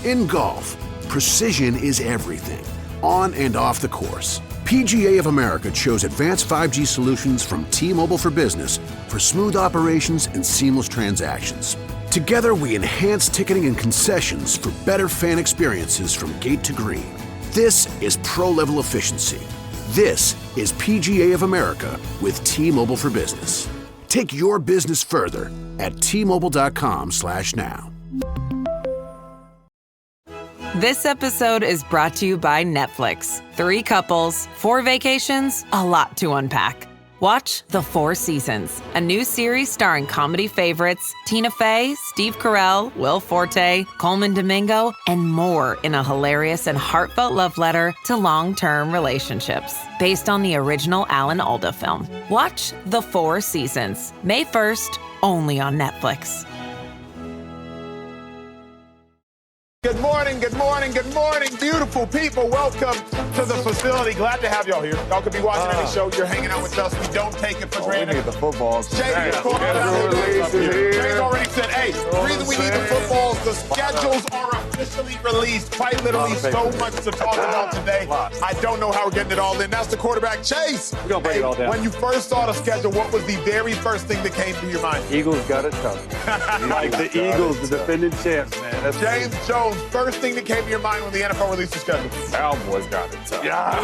In golf, precision is everything, on and off the course. PGA of America chose advanced 5G solutions from T-Mobile for Business for smooth operations and seamless transactions. Together, we enhance ticketing and concessions for better fan experiences from gate to green. This is pro-level efficiency. This is PGA of America with T-Mobile for Business. Take your business further at T-Mobile.com/now. This episode is brought to you by Netflix. 3 couples, 4 vacations, a lot to unpack. Watch The 4 Seasons, a new series starring comedy favorites Tina Fey, Steve Carell, Will Forte, Coleman Domingo, and more in a hilarious and heartfelt love letter to long-term relationships. Based on the original Alan Alda film. Watch The 4 Seasons, May 1st, only on Netflix. Good morning, good morning, good morning, beautiful people. Welcome to the facility. Glad to have y'all here. Y'all could be watching any show. You're hanging out with us. We don't take it for granted. We need the footballs. James already said, hey, the reason we need the footballs, the schedules are officially released. Quite literally so much to talk about today. I don't know how we're getting it all in. That's the quarterback, Chase. We're going to break it all down. When you first saw the schedule, what was the very first thing that came to your mind? Eagles got it tough. Like the Eagles, the defending champs, man. That's James Jones, first thing that came to your mind when the NFL released the schedule? Cowboys got it tough. Yeah.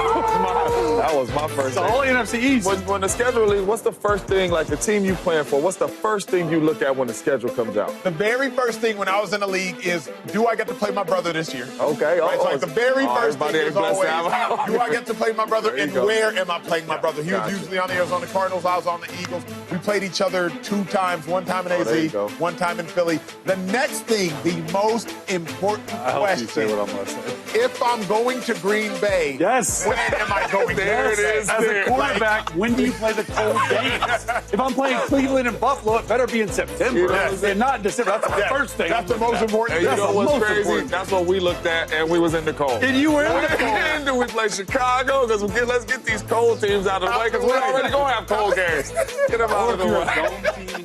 That was my first the thing. whole NFC East. When the schedule released, what's the first thing, like the team you playing for, what's the first thing you look at when the schedule comes out? The very first thing when I was in the league is, do I get to play my brother this year? Okay. Right? So like the very first thing is always, do I get to play my brother and where am I playing my brother? He was usually on the Arizona Cardinals, I was on the Eagles. We played each other 2 times, one time in AZ, one time in Philly. The next thing, the most important question. Say what I'm gonna say. If I'm going to Green Bay, yes. when am I going There to? it is. As a quarterback, when do you play the cold games? If I'm playing Cleveland and Buffalo, it better be in September and not in December. That's the first thing. That's the most important And thing. you know what's crazy? That's what we looked at, and we was in the cold. And you were in the cold. And then we played Chicago, because let's get these cold teams out of the way, because we're already going to have cold games. Get them out of the way.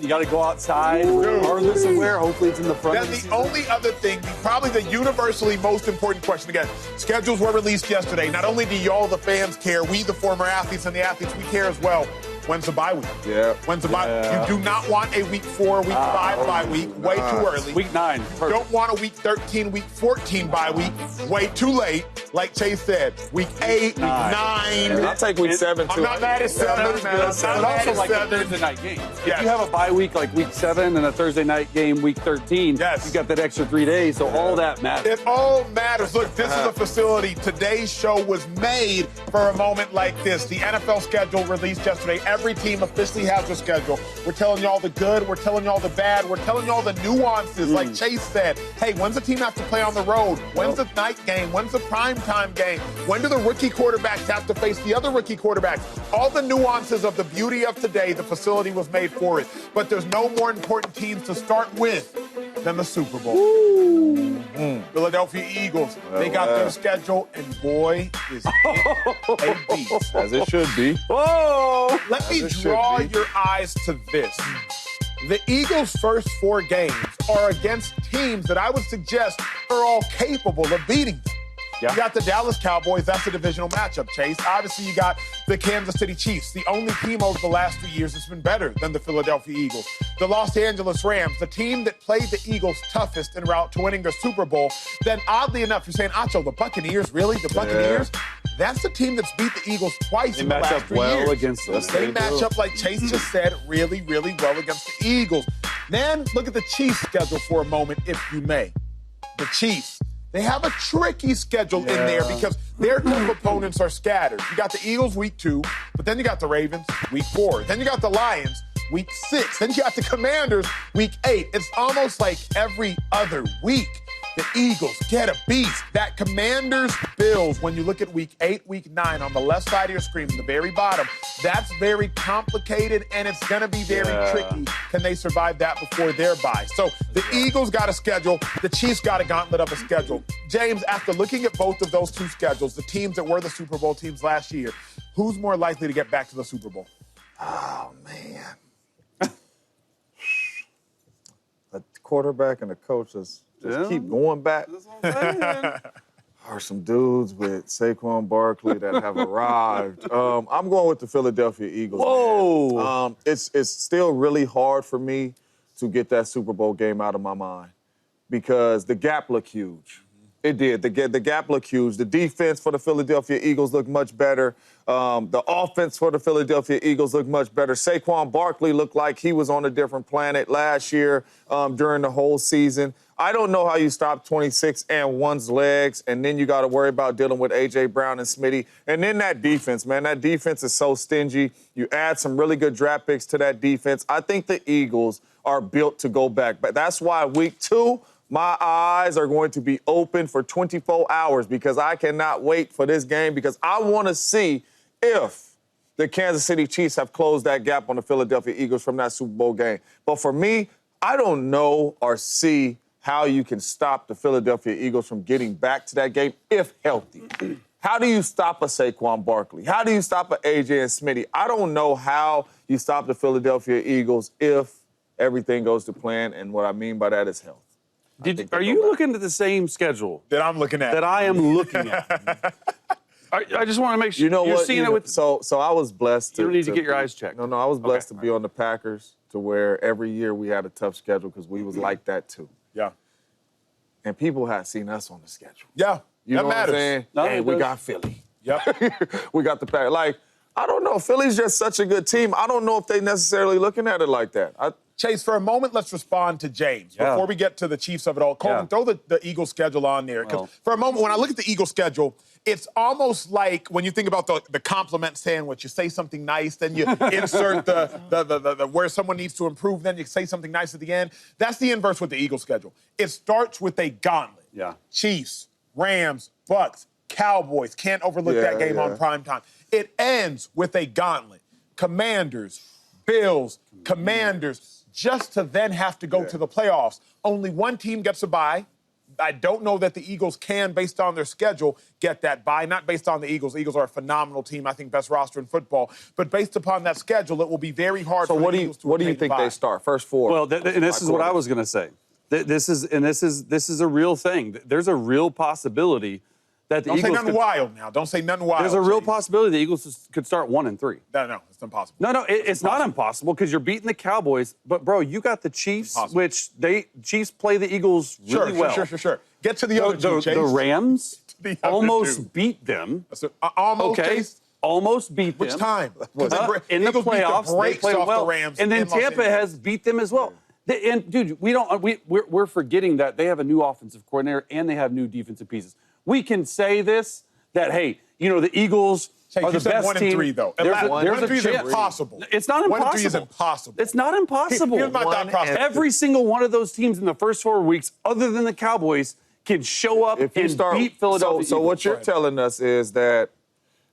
You got to go outside, regardless of where. Hopefully it's in the front. Then the only other thing, probably the universally most important question again, schedules were released yesterday. Not only do y'all, the fans, care, we, the former athletes and the athletes, we care as well. When's the bye week? Yeah. When's the bye? You do not want a week 4, week 5 bye week. Way too early. Week 9. You don't want a week 13, week 14 bye week. Way too late. Like Chase said, week 8, week 9. I'll take week 7, too. I'm not mad at 7. But also like a Thursday night game. If you have a bye week like week 7 and a Thursday night game week 13, you got that extra 3 days, so all that matters. It all matters. Look, this is a facility. Today's show was made for a moment like this. The NFL schedule released yesterday. Every team officially has a schedule. We're telling y'all the good. We're telling y'all the bad. We're telling y'all the nuances. Like Chase said, hey, when's the team have to play on the road? When's the night game? When's the primetime game? When do the rookie quarterbacks have to face the other rookie quarterbacks? All the nuances of the beauty of today, the facility was made for it. But there's no more important teams to start with than the Super Bowl. Philadelphia Eagles, they got their schedule, and boy, is it a beast. As it should be. Whoa! Let me draw your eyes to this. The Eagles' first 4 games are against teams that I would suggest are all capable of beating them. You got the Dallas Cowboys. That's a divisional matchup, Chase. Obviously, you got the Kansas City Chiefs, the only team over the last 3 years that's been better than the Philadelphia Eagles. The Los Angeles Rams, the team that played the Eagles toughest en route to winning their Super Bowl. Then, oddly enough, you're saying, Acho, the Buccaneers, really? The Buccaneers? That's the team that's beat the Eagles twice in the last 3 years. Against us. They match up, like Chase just said, really, really well against the Eagles. Then, look at the Chiefs' schedule for a moment, if you may. The Chiefs. They have a tricky schedule in there because their tough opponents are scattered. You got the Eagles week 2, but then you got the Ravens week 4. Then you got the Lions week 6. Then you got the Commanders week 8. It's almost like every other week. The Eagles get a beast. That Commanders-Bills, when you look at week 8, week 9, on the left side of your screen, the very bottom, that's very complicated, and it's going to be very tricky. Can they survive that before their bye? So the Eagles got a schedule. The Chiefs got a gauntlet of a schedule. James, after looking at both of those 2 schedules, the teams that were the Super Bowl teams last year, who's more likely to get back to the Super Bowl? Oh, man. A quarterback and a coach is just keep going back. Are some dudes with Saquon Barkley that have arrived. I'm going with the Philadelphia Eagles. Whoa. Man. It's still really hard for me to get that Super Bowl game out of my mind because the gap looked huge. It did. The gap looked huge. The defense for the Philadelphia Eagles looked much better. The offense for the Philadelphia Eagles looked much better. Saquon Barkley looked like he was on a different planet last year during the whole season. I don't know how you stop 26-and-1's legs, and then you got to worry about dealing with A.J. Brown and Smitty. And then that defense, man, that defense is so stingy. You add some really good draft picks to that defense. I think the Eagles are built to go back. But that's why week 2, my eyes are going to be open for 24 hours because I cannot wait for this game because I want to see if the Kansas City Chiefs have closed that gap on the Philadelphia Eagles from that Super Bowl game. But for me, I don't know or see how you can stop the Philadelphia Eagles from getting back to that game if healthy. How do you stop a Saquon Barkley? How do you stop a A.J. and Smitty? I don't know how you stop the Philadelphia Eagles if everything goes to plan, and what I mean by that is health. Are you looking at the same schedule that I'm looking at? That I am looking at. I just want to make sure you're seeing it with. So I was blessed. You don't need to get your eyes checked. No, I was blessed to be on the Packers to where every year we had a tough schedule because we was like that too. Yeah. And people had seen us on the schedule. Yeah, you know matters. What I'm saying? No, hey, we got Philly. Yep. We got the Packers. Like, I don't know. Philly's just such a good team. I don't know if they necessarily looking at it like that. Chase, for a moment, let's respond to James. Yeah. Before we get to the Chiefs of it all, Coleman, throw the Eagles schedule on there. Because for a moment, when I look at the Eagles schedule, it's almost like when you think about the compliment sandwich, you say something nice, then you insert the where someone needs to improve, then you say something nice at the end. That's the inverse with the Eagles schedule. It starts with a gauntlet. Yeah. Chiefs, Rams, Bucks, Cowboys. Can't overlook that game on primetime. It ends with a gauntlet. Commanders, Bills, Commanders, just to then have to go to the playoffs. Only one team gets a bye. I don't know that the Eagles can, based on their schedule, get that bye. Not based on the Eagles. The Eagles are a phenomenal team. I think best roster in football. But based upon that schedule, it will be very hard for the Eagles to what do you think they start? First 4? Well, and this is what I was going to say. This is a real thing. There's a real possibility that the Eagles. Don't say nothing wild now. Don't say nothing wild. There's a real possibility the Eagles could start 1-3. No, it's impossible. No, it's not impossible because you're beating the Cowboys. But bro, you got the Chiefs, which Chiefs play the Eagles really well. Sure. Get to the other two, Chase. The Rams almost beat them. Almost. Okay. Chase? Almost beat them. Which time? In the playoffs, they played well. The Rams and then Tampa has beat them as well. And dude, we're forgetting that they have a new offensive coordinator and they have new defensive pieces. We can say this that hey, the Eagles are the best 1 and 3 though. There's 1 and 3 is impossible. It's not impossible. 1 and 3 is impossible. It's not impossible. Here's my thought process. Every single one of those teams in the first 4 weeks, other than the Cowboys, can show up and beat Philadelphia. So what you're telling us is that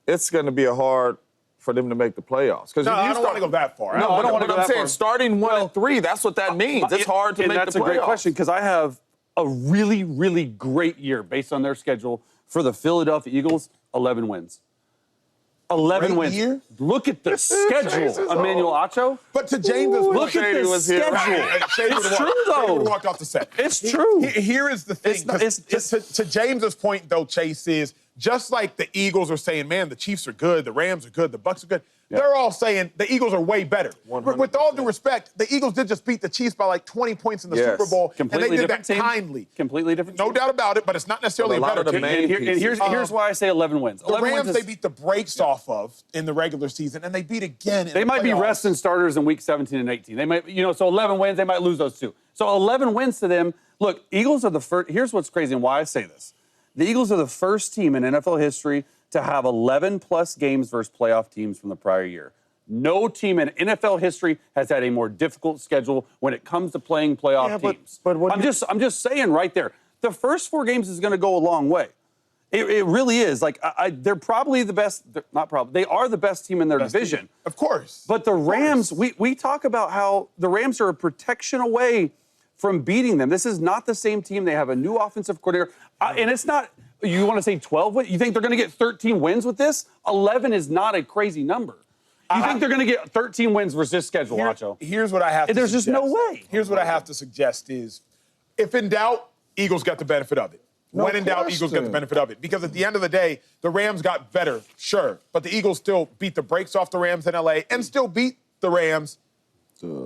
it's going to be hard for them to make the playoffs. No, I don't want to go that far. No, I don't want to go that far. I'm saying starting 1 and 3, that's what that means. It's hard to make the playoffs. That's a great question because I have a really, really great year based on their schedule for the Philadelphia Eagles, 11 wins. 11 wins. Year? Look at the schedule, Emmanuel Acho. But to James's point, look at the schedule. It's true, though. Shedeur walked off the set. It's true. Here is the thing. To James's point, though, Chase, is just like the Eagles are saying, man, the Chiefs are good, the Rams are good, the Bucks are good. Yeah. They're all saying the Eagles are way better. 100%. With all due respect, the Eagles did just beat the Chiefs by like 20 points in the Super Bowl, completely and they did that team. kindly. Completely different team. No doubt about it, but it's not necessarily a better team. And here's why I say 11 wins. The Rams they beat the brakes off of in the regular season, and they beat again in They might be playoffs. resting starters in week 17 and 18. They might, so 11 wins, they might lose those 2. So 11 wins to them. Look, Eagles are the first. Here's what's crazy and why I say this. The Eagles are the first team in NFL history to have 11-plus games versus playoff teams from the prior year. No team in NFL history has had a more difficult schedule when it comes to playing playoff teams. But I'm just saying right there, the first 4 games is going to go a long way. It really is. Like they're probably the best. Not probably. They are the best team in their division. Team. Of course. But the Rams, we talk about how the Rams are a protection away from beating them. This is not the same team. They have a new offensive coordinator. And it's not, you want to say 12 wins? You think they're going to get 13 wins with this? 11 is not a crazy number. You think they're going to get 13 wins versus this schedule, Acho? Here's what I have to There's suggest. just no way. Here's what I have to suggest is, if in doubt, Eagles got the benefit of it. No When in doubt, Eagles get the question. benefit of it. Because at the end of the day, the Rams got better, sure. But the Eagles still beat the brakes off the Rams in L.A. and still beat the Rams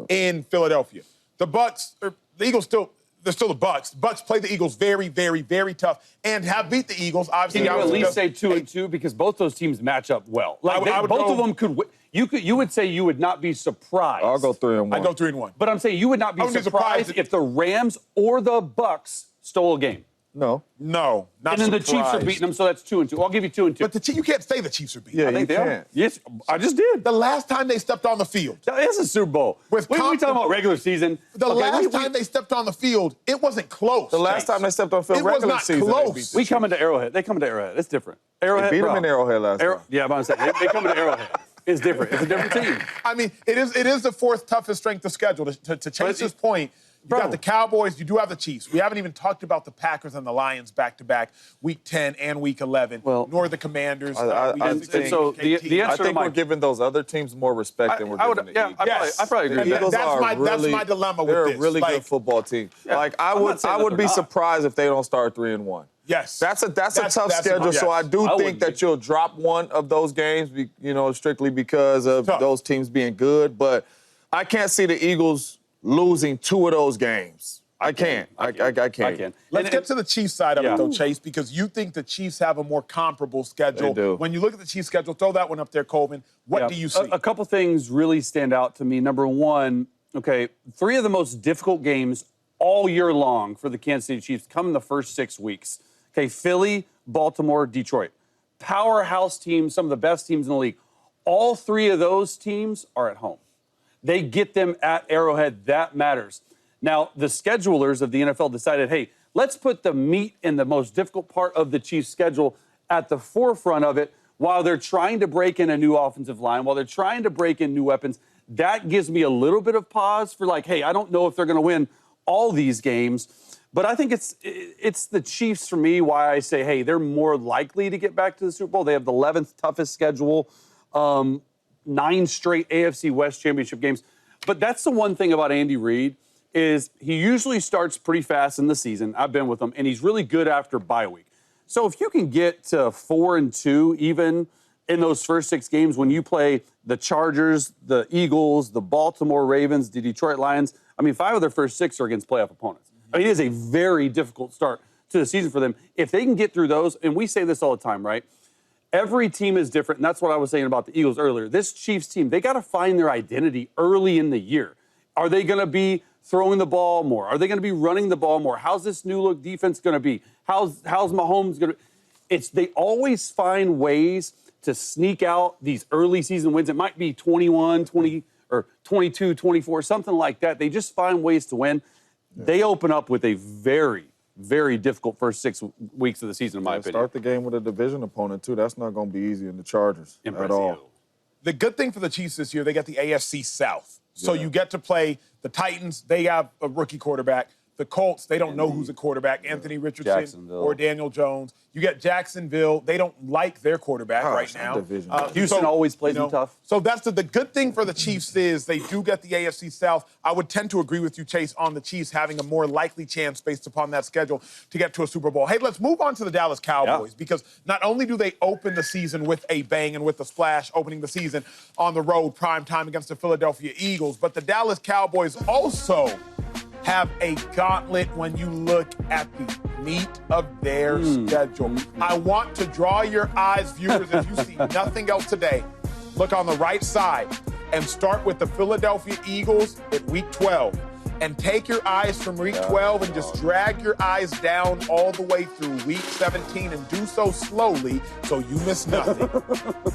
in Philadelphia. The Eagles they're still the Bucks. The Bucks play the Eagles very, very, very tough and have beat the Eagles. Obviously, Can you at least say 2-2 because both those teams match up well? Like both of them could. You would say you would not be surprised. I'll go 3-1. I go 3-1. But I'm saying you would not be surprised if the Rams or the Bucks stole a game. No, not And then the Chiefs are beating them, so that's 2-2. I'll give you 2-2. But you can't say the Chiefs are beating. Yeah, I think you they are. can't. Yes, I just did. The last time they stepped on the field. It's a Super Bowl. We talking about regular season. The last time they stepped on the field, it wasn't close. The last time they stepped on field It was regular not season, close. they beat the We come into Arrowhead. They come into Arrowhead. It's different. Arrowhead. They beat them in Arrowhead last time. Yeah, but I'm saying they come into Arrowhead. It's different. It's a different team. I mean, it is the fourth toughest strength of schedule. To Chase's point, you got the Cowboys, you do have the Chiefs. We haven't even talked about the Packers and the Lions back-to-back, Week 10 and Week 11, nor the Commanders. I think we're giving those other teams more respect than we're giving the Eagles. I probably agree with that. That's my dilemma with They're this. a really good football team. Yeah, I would be surprised if they don't start 3-1. Yes. That's a tough schedule, so I do think that you'll drop one of those games, strictly because of those teams being good. But I can't see the Eagles losing two of those games. I can't. I can't. Let's get to the Chiefs side of it, though, Chase, because you think the Chiefs have a more comparable schedule. They do. When you look at the Chiefs' schedule, throw that one up there, Colvin. What do you see? A couple things really stand out to me. Number one, three of the most difficult games all year long for the Kansas City Chiefs come in the first 6 weeks. Philly, Baltimore, Detroit. Powerhouse teams, some of the best teams in the league. All three of those teams are at home. They get them at Arrowhead. That matters. Now, the schedulers of the NFL decided, hey, let's put the meat and the most difficult part of the Chiefs' schedule at the forefront of it while they're trying to break in a new offensive line, while they're trying to break in new weapons. That gives me a little bit of pause for hey, I don't know if they're going to win all these games. But I think it's the Chiefs for me why I say, hey, they're more likely to get back to the Super Bowl. They have the 11th toughest schedule, 9 straight AFC West championship games. But that's the one thing about Andy Reid is he usually starts pretty fast in the season. I've been with him, and he's really good after bye week. So if you can get to 4-2 even in those first 6 games when you play the Chargers, the Eagles, the Baltimore Ravens, the Detroit Lions, 5 of their first 6 are against playoff opponents. It is a very difficult start to the season for them. If they can get through those, and we say this all the time, right? Every team is different, and that's what I was saying about the Eagles earlier. This Chiefs team, they got to find their identity early in the year. Are they going to be throwing the ball more? Are they going to be running the ball more? How's this new look defense going to be? How's Mahomes going to? They always find ways to sneak out these early season wins. It might be 21, 20, or 22, 24, something like that. They just find ways to win. They open up with a very, very difficult first 6 weeks of the season, in my opinion. Start the game with a division opponent, too. That's not going to be easy in the Chargers at all. The good thing for the Chiefs this year, they got the AFC South. So you get to play the Titans. They have a rookie quarterback. The Colts, they don't know who's a quarterback, Anthony Richardson or Daniel Jones. You get Jacksonville. They don't like their quarterback right now. Houston always plays them tough. So that's the good thing for the Chiefs is they do get the AFC South. I would tend to agree with you, Chase, on the Chiefs having a more likely chance based upon that schedule to get to a Super Bowl. Hey, let's move on to the Dallas Cowboys because not only do they open the season with a bang and with a splash, opening the season on the road, prime time against the Philadelphia Eagles, but the Dallas Cowboys also have a gauntlet when you look at the meat of their schedule. I want to draw your eyes, viewers, if you see nothing else today. Look on the right side and start with the Philadelphia Eagles at Week 12. And take your eyes from Week 12 and just drag your eyes down all the way through Week 17 and do so slowly so you miss nothing.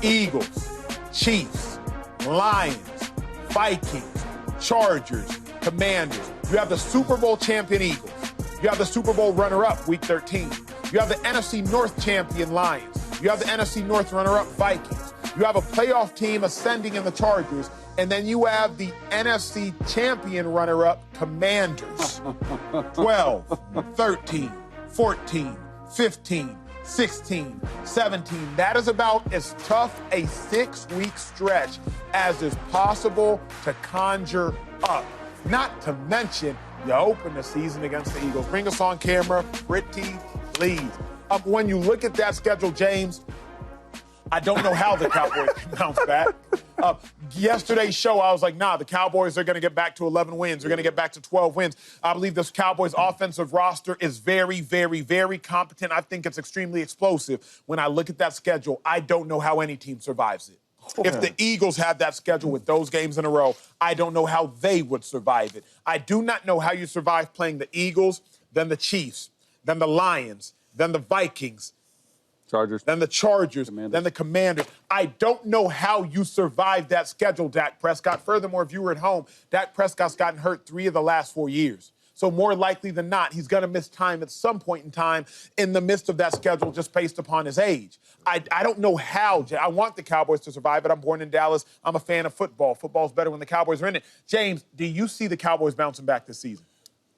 Eagles, Chiefs, Lions, Vikings, Chargers, Commanders. You have the Super Bowl champion Eagles. You have the Super Bowl runner-up Week 13. You have the NFC North champion Lions. You have the NFC North runner-up Vikings. You have a playoff team ascending in the Chargers. And then you have the NFC champion runner-up Commanders. 12, 13, 14, 15, 16, 17. That is about as tough a 6-week stretch as is possible to conjure up Not to mention, you open the season against the Eagles. Bring us on camera, pretty please. When you look at that schedule, James, I don't know how the Cowboys can bounce back. Yesterday's show, I was like, nah, the Cowboys are going to get back to 11 wins. They're going to get back to 12 wins. I believe this Cowboys offensive roster is very, very, very competent. I think it's extremely explosive. When I look at that schedule, I don't know how any team survives it. If the Eagles had that schedule with those games in a row, I don't know how they would survive it. I do not know how you survive playing the Eagles, then the Chiefs, then the Lions, then the Vikings, Chargers. Then the Chargers, then the Commanders. I don't know how you survived that schedule, Dak Prescott. Furthermore, if you were at home, Dak Prescott's gotten hurt 3 of the last 4 years. So more likely than not, he's going to miss time at some point in time in the midst of that schedule just based upon his age. I don't know how. I want the Cowboys to survive, but I'm born in Dallas. I'm a fan of football. Football's better when the Cowboys are in it. James, do you see the Cowboys bouncing back this season?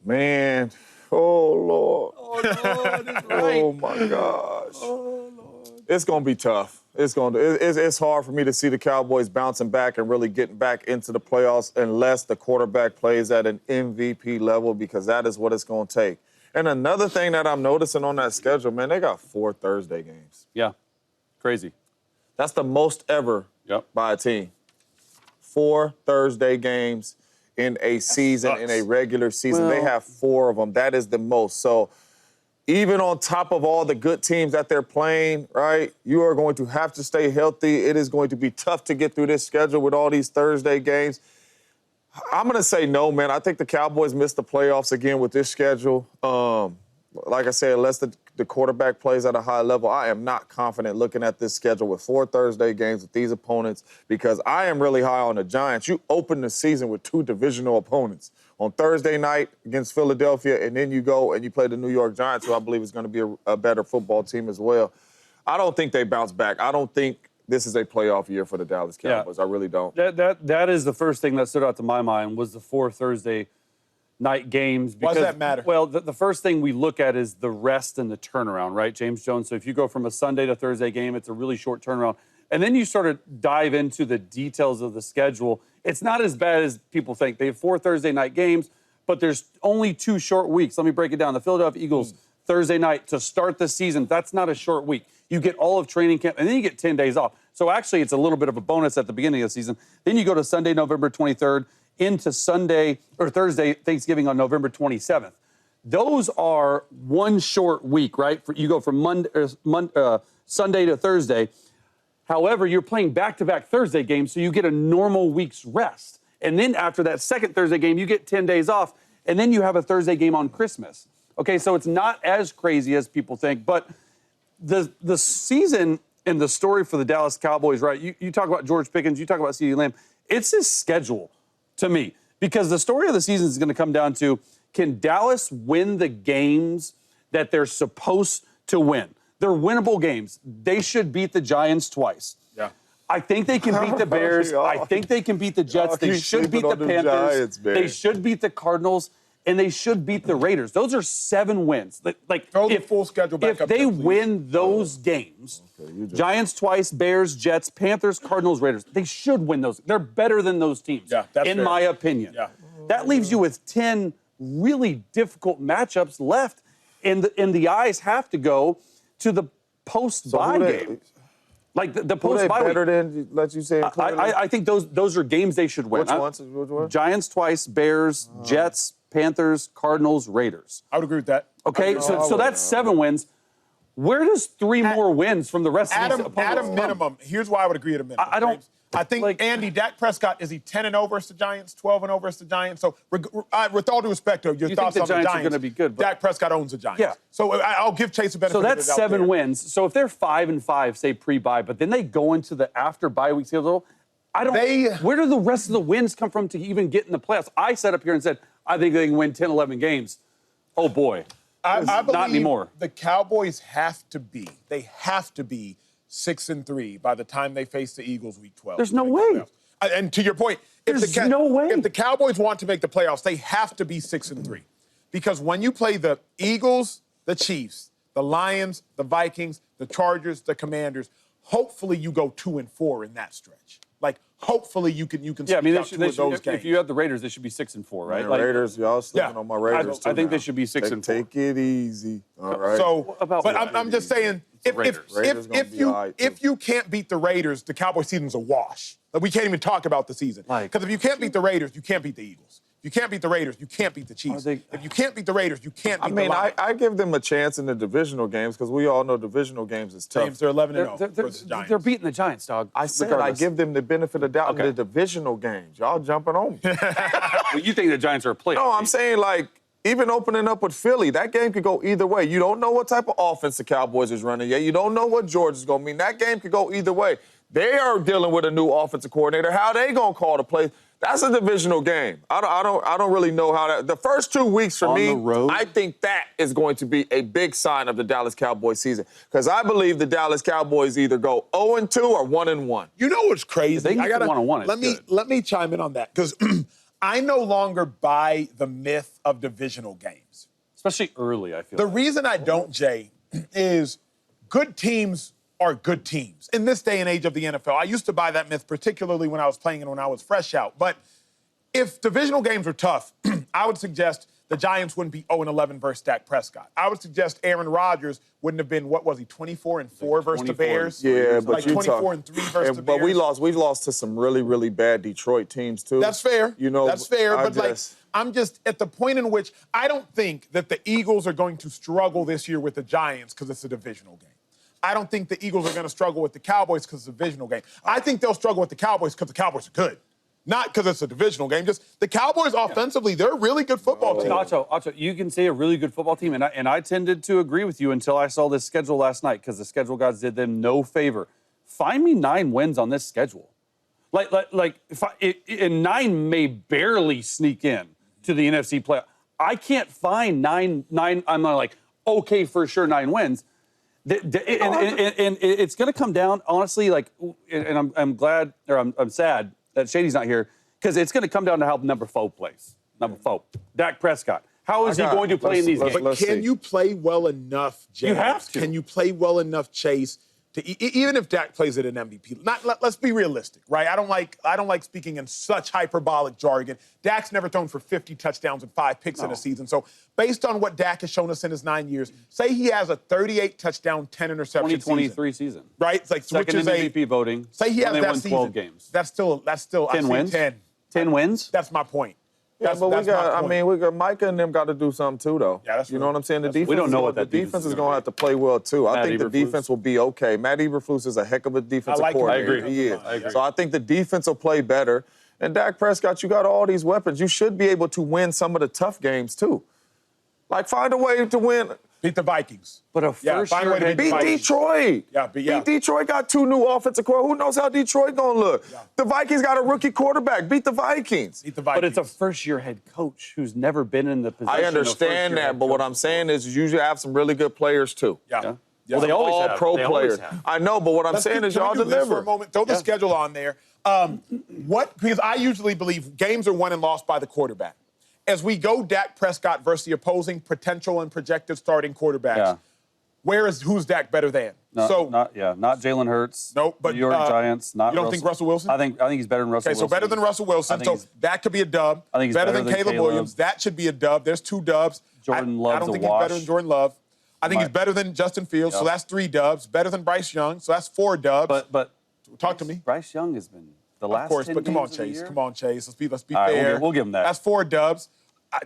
Man, oh, Lord. Oh, Lord, it's right. Oh, my gosh. Oh, Lord. It's going to be tough. It's hard for me to see the Cowboys bouncing back and really getting back into the playoffs unless the quarterback plays at an MVP level, because that is what it's going to take. And another thing that I'm noticing on that schedule, man, they got 4 Thursday games. Yeah, crazy. That's the most ever by a team. 4 Thursday games in a season, in a regular season. They have 4 of them. That is the most. So even on top of all the good teams that they're playing, right, you are going to have to stay healthy. It is going to be tough to get through this schedule with all these Thursday games. I'm going to say no, man. I think the Cowboys missed the playoffs again with this schedule. Like I said, unless the quarterback plays at a high level, I am not confident looking at this schedule with 4 Thursday games with these opponents, because I am really high on the Giants. You open the season with 2 divisional opponents. On Thursday night against Philadelphia, and then you go and you play the New York Giants, who I believe is going to be a better football team as well. I don't think they bounce back. I don't think this is a playoff year for the Dallas Cowboys. I really don't. That is the first thing that stood out to my mind was the 4 Thursday night games. Why does that matter? Well, the first thing we look at is the rest and the turnaround, right, James Jones? So if you go from a Sunday to Thursday game, it's a really short turnaround. And then you sort of dive into the details of the schedule. It's not as bad as people think. They have 4 Thursday night games, but there's only 2 short weeks. Let me break it down. The Philadelphia Eagles, Thursday night to start the season, that's not a short week. You get all of training camp, and then you get 10 days off. So actually, it's a little bit of a bonus at the beginning of the season. Then you go to Sunday, November 23rd, into Thursday, Thanksgiving on November 27th. Those are 1 short week, right? You go from Sunday to Thursday. However, you're playing back-to-back Thursday games, so you get a normal week's rest. And then after that second Thursday game, you get 10 days off, and then you have a Thursday game on Christmas. Okay, so it's not as crazy as people think, but the season and the story for the Dallas Cowboys, right? You talk about George Pickens, you talk about CeeDee Lamb. It's his schedule to me, because the story of the season is going to come down to, can Dallas win the games that they're supposed to win? They're winnable games. They should beat the Giants twice. Yeah. I think they can beat the Bears. I think they can beat the Jets. They should beat the Panthers. Giants, they should beat the Cardinals. And they should beat the Raiders. Those are 7 wins. Throw the full schedule back up. If they win those games, Giants twice, Bears, Jets, Panthers, Cardinals, Raiders, they should win those. They're better than those teams, in my opinion. Yeah. That leaves you with 10 really difficult matchups left, and the eyes have to go to the post-bye game. Like the post-bye week. Better than, let you say it clearly? I think those are games they should win. Which ones? Giants twice, Bears, Jets, Panthers, Cardinals, Raiders. I would agree with that. Okay, so that's 7 wins. Where does 3 more wins from the rest of these opponents At a minimum, here's why I would agree at a minimum. I think, Andy, Dak Prescott, is he 10-0 versus the Giants, 12-0 versus the Giants? So, with all due respect to your thoughts on the Giants, are going to be good, Dak Prescott owns the Giants. Yeah. So I'll give Chase a benefit. So that's 7 wins. So if they're 5-5, say pre-bye, but then they go into the after-bye week schedule, where do the rest of the wins come from to even get in the playoffs? I sat up here and said, I think they can win 10, 11 games. Oh, boy. I believe not anymore. The Cowboys have to be 6-3 by the time they face the Eagles week 12. There's no way. And to your point, there's no way. If the Cowboys want to make the playoffs, they have to be 6-3. Because when you play the Eagles, the Chiefs, the Lions, the Vikings, the Chargers, the Commanders, hopefully you go 2-4 in that stretch. hopefully you can Yeah, I mean, sneak out two of those games. if you have the Raiders, they should be 6-4, right? Man, Raiders, y'all sleeping on my Raiders too. I think now. they should be 6-4. Take it easy. All right. So, but I'm just saying, if you can't beat the Raiders, the Cowboys season's a wash. Like, we can't even talk about the season. Because if you can't beat the Raiders, you can't beat the Eagles. If you can't beat the Raiders, you can't beat the Chiefs. If you can't beat the Raiders, you can't beat the Lions. I give them a chance in the divisional games because we all know divisional games is tough. James, they're 11-0 versus the Giants. They're beating the Giants, dog. I said I give them the benefit of doubt in the divisional games. Y'all jumping on me. Well, you think the Giants are a playoff No, I'm team. saying, like, even opening up with Philly, that game could go either way. You don't know what type of offense the Cowboys is running yet. You don't know what Georgia's going to mean. That game could go either way. They are dealing with a new offensive coordinator. How they going to call the play? That's a divisional game. I don't really know how that. The first 2 weeks for me, I think that is going to be a big sign of the Dallas Cowboys season because I believe the Dallas Cowboys either go 0-2 or 1-1. You know what's crazy? They can get 1-1. Let me chime in on that because I no longer buy the myth of divisional games, especially early. I feel the reason I don't, Jay, is good teams are good teams in this day and age of the NFL. I used to buy that myth, particularly when I was playing and when I was fresh out. But if divisional games are tough, I would suggest the Giants wouldn't be 0-11 versus Dak Prescott. I would suggest Aaron Rodgers wouldn't have been, 24-4 versus the Bears? Yeah, but like 24-3 versus the Bears. But we've lost to some really, really bad Detroit teams, too. That's fair. You know, that's fair. I'm just at the point in which I don't think that the Eagles are going to struggle this year with the Giants because it's a divisional game. I don't think the Eagles are going to struggle with the Cowboys because it's a divisional game. I think they'll struggle with the Cowboys because the Cowboys are good. Not because it's a divisional game. Just the Cowboys offensively, they're a really good football team. Acho, you can say a really good football team, and I tended to agree with you until I saw this schedule last night because the schedule gods did them no favor. Find me 9 wins on this schedule. And 9 may barely sneak in to the NFC playoff. I can't find 9. I'm not like, okay, for sure, 9 wins. And it's going to come down, honestly, and I'm glad, or I'm sad that Shady's not here, because it's going to come down to how number 4 plays. Number 4, Dak Prescott. How is he going to play in these games? But can you play well enough, James? You have to. Can you play well enough, Chase, to even if Dak plays at an MVP? Let's be realistic, right? I don't like speaking in such hyperbolic jargon. Dak's never thrown for 50 touchdowns and 5 picks in a season. So based on what Dak has shown us in his 9 years, say he has a 38 touchdown, 10 interception 2023 season. Right? It's like second in MVP voting. Say he has that won season. 12 games. That's still 10 wins. 10 wins. That's my point. Yeah, but we got Micah and them got to do something too, though. Yeah, that's you know what I'm saying? The defense. We don't know what that defense is going to have to play well too. I think the defense will be okay. Matt Eberflus is a heck of a defensive coordinator. I agree. He is. So I think the defense will play better. And Dak Prescott, you got all these weapons. You should be able to win some of the tough games too. Like find a way to win. Beat the Vikings. But a first-year head beat Detroit. Beat Detroit. Got 2 new offensive coordinators. Who knows how Detroit gonna look? Yeah. The Vikings got a rookie quarterback. Beat the Vikings. But it's a first-year head coach who's never been in the position. I understand that, but what I'm saying is you usually have some really good players too. Yeah. Well, they always all have. pro they players. I know, but what I'm saying is y'all deliver. For a moment, throw the schedule on there. Because I usually believe games are won and lost by the quarterback. As we go Dak Prescott versus the opposing potential and projected starting quarterbacks, who's Dak better than? Not Jalen Hurts. Nope, but New York Giants. Not you don't think Russell Wilson? I think he's better than Russell Wilson. Okay, so better than Russell Wilson. So that could be a dub. I think he's better than Caleb Williams. That should be a dub. There's 2 dubs. Jordan Love's I don't think a he's wash. better than Jordan Love. I think he's better than Justin Fields. So that's 3 dubs. Better than Bryce Young. So that's 4 dubs. But talk to me. Bryce Young has been the last. Of course, 10 but come on, games of the Chase. year. Come on, Chase. Let's be All fair. right, we'll give him that. That's 4 dubs.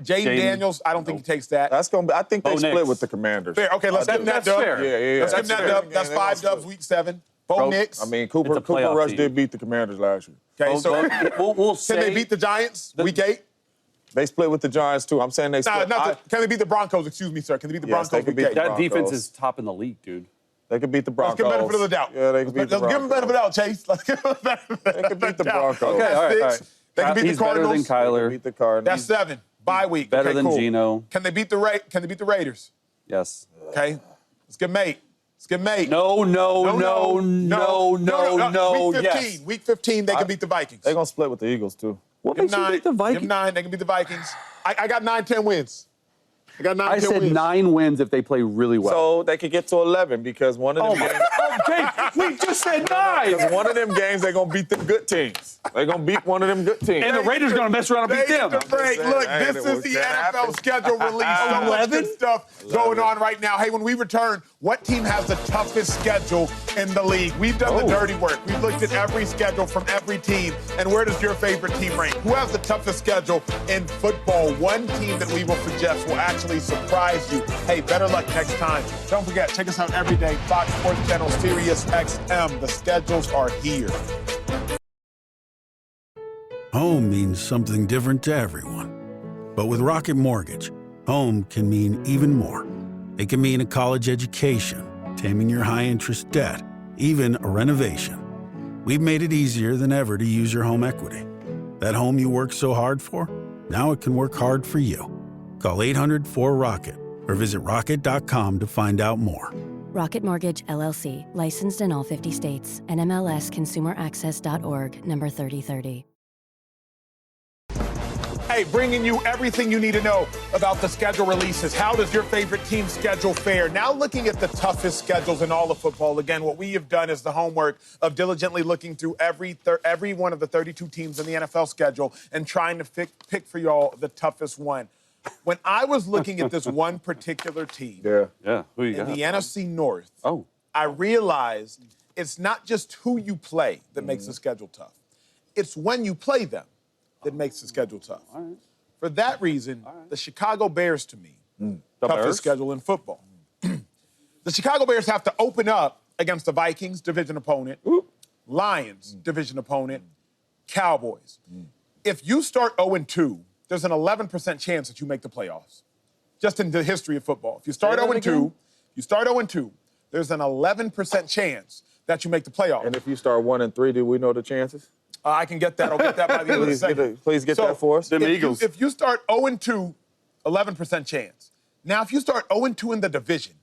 Jaden Daniels, I don't think he takes that. That's gonna be. I think they split Knicks. with the Commanders. Fair. Okay, let's give him that dub. Fair. Yeah. Let's give him that dub. That's 5 dubs, week 7. Bo Knicks. I mean, Cooper playoff Rush team. did beat the Commanders last year. Okay, so we'll say, can they beat the Giants week 8? They split with the Giants too. I'm saying they split. Can they beat the Broncos? Excuse me, sir. Can they beat the Broncos they can week beat 8? the that defense Broncos. is top in the league, dude. They could beat the Broncos. Let's give benefit of the doubt. Yeah, they could beat the Broncos. Give them benefit of the doubt, Chase. Let's give them benefit They could beat the Broncos. Okay, all right. They can beat He's the Cardinals. better than Kyler. Beat the Cardinals. That's 7. Bye week. Better okay, than cool. Geno. Can they beat the Raiders? Yes. Okay. Let's give them 8. Let's give them 8. No. Week 15. Yes. Week 15, they can beat the Vikings. They're gonna split with the Eagles too. What Give makes them you 9. beat the Vikings? Give them 9. They can beat the Vikings. I got 9, 10 wins. I got 9 I said wins. 9 wins if they play really well. So they could get to 11 because one of them games. Okay, we just said 9. Because one of them games, they're going to beat the good teams. They're going to beat one of them good teams. And the Raiders going to mess around and beat them. Break. Look, this is the NFL schedule release. So much good stuff going on right now. Hey, when we return, what team has the toughest schedule in the league? We've done the dirty work. We've looked at every schedule from every team. And where does your favorite team rank? Who has the toughest schedule in football? One team that we will suggest will actually surprise you. Hey, better luck next time. Don't forget, check us out every day. Fox Sports Channel, Sirius XM. The schedules are here. Home means something different to everyone. But with Rocket Mortgage, home can mean even more. It can mean a college education, taming your high-interest debt, even a renovation. We've made it easier than ever to use your home equity. That home you worked so hard for, now it can work hard for you. Call 800-4ROCKET or visit rocket.com to find out more. Rocket Mortgage, LLC, licensed in all 50 states, NMLSconsumeraccess.org, number 3030. Hey, bringing you everything you need to know about the schedule releases. How does your favorite team's schedule fare? Now looking at the toughest schedules in all of football. Again, what we have done is the homework of diligently looking through every one of the 32 teams in the NFL schedule and trying to pick for y'all the toughest one. When I was looking at this one particular team Who you in got? the NFC North, Oh. I realized it's not just who you play that makes the schedule tough. It's when you play them that makes the schedule tough. For that reason, the Chicago Bears, to me, toughest Bears? schedule in football. The Chicago Bears have to open up against the Vikings, division opponent, Lions, division opponent, Cowboys. If you start 0-2, there's an 11% chance that you make the playoffs, just in the history of football. If you start 0-2, there's an 11% chance that you make the playoffs. And if you start 1-3, do we know the chances? I can get that. I'll get that by the end of the segment. Please get that for us. Them Eagles. If you start 0-2, 11% chance. Now, if you start 0-2 in the division,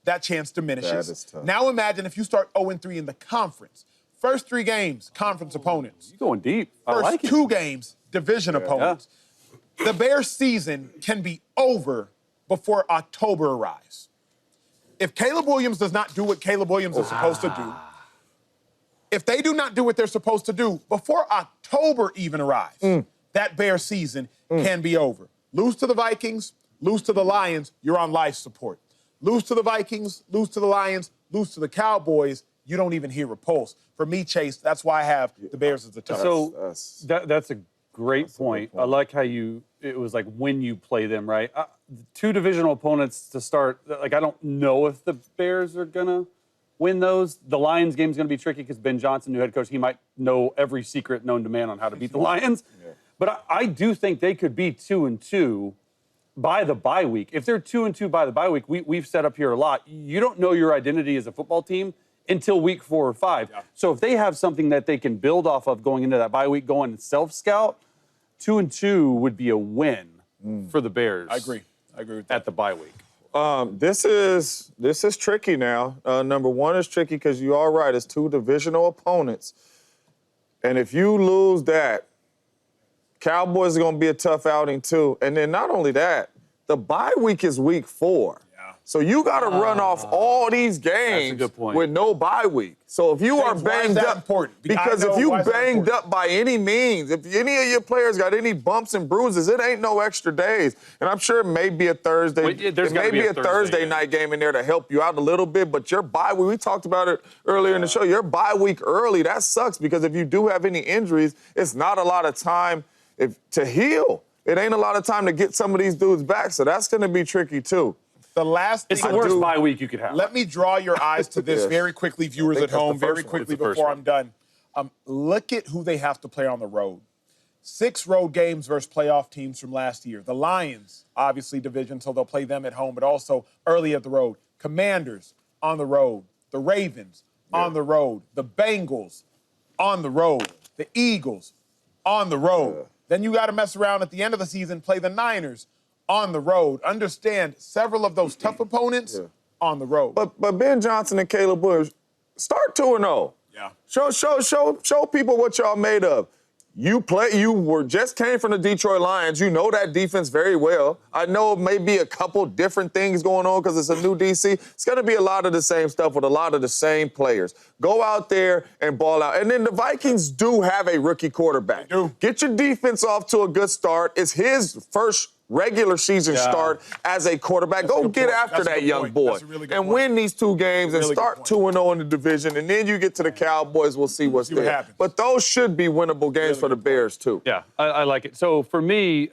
that chance diminishes. That is tough. Now imagine if you start 0-3 in the conference. First 3 games, conference opponents. You're going deep. I First like it. 2 games, division opponents. The Bears' season can be over before October arrives. If Caleb Williams does not do what Caleb Williams is supposed to do, if they do not do what they're supposed to do before October even arrives, that Bears season can be over. Lose to the Vikings, lose to the Lions, you're on life support. Lose to the Vikings, lose to the Lions, lose to the Cowboys, you don't even hear a pulse. For me, Chase, that's why I have the Bears as the toughest. So that's a great point. I like how it was like when you play them, right? 2 divisional opponents to start. Like, I don't know if the Bears are going to win those. The Lions game's going to be tricky because Ben Johnson, new head coach, he might know every secret known to man on how to beat the Lions. But I do think they could be 2-2 by the bye week. If they're 2-2 by the bye week, we've set up here a lot. You don't know your identity as a football team until week 4 or 5. So if they have something that they can build off of going into that bye week, going and self-scout, 2-2 would be a win for the Bears. I agree with that. At the bye week. This is tricky now. Number 1 is tricky because you are right. It's 2 divisional opponents. And if you lose that, Cowboys are going to be a tough outing too. And then not only that, the bye week is week 4. So you got to run off all these games with no bye week. So if you are banged up, because if you banged up by any means, if any of your players got any bumps and bruises, it ain't no extra days. And I'm sure it may be a Thursday. It may be a Thursday night game in there to help you out a little bit. But your bye week, we talked about it earlier in the show. Your bye week early, that sucks because if you do have any injuries, it's not a lot of time to heal. It ain't a lot of time to get some of these dudes back. So that's going to be tricky too. The last thing it's the worst bye week you could have. Let me draw your eyes to this very quickly, viewers at home, very quickly before I'm done. Look at who they have to play on the road. 6 road games versus playoff teams from last year. The Lions, obviously division, so they'll play them at home, but also early at the road. Commanders on the road. The Ravens on the road. The Bengals on the road. The Eagles on the road. Then you got to mess around at the end of the season, play the Niners on the road. Understand, several of those tough opponents on the road. But Ben Johnson and Caleb Williams, start 2-0. Yeah. Show people what y'all made of. You were just came from the Detroit Lions. You know that defense very well. I know it may be a couple different things going on because it's a new DC. It's going to be a lot of the same stuff with a lot of the same players. Go out there and ball out. And then the Vikings do have a rookie quarterback. They do. Get your defense off to a good start. It's his first regular season start as a quarterback. Go get after that young boy and win these 2 games and start 2-0 in the division. And then you get to the Cowboys. We'll see what's there. But those should be winnable games for the Bears, too. Yeah, I like it. So for me,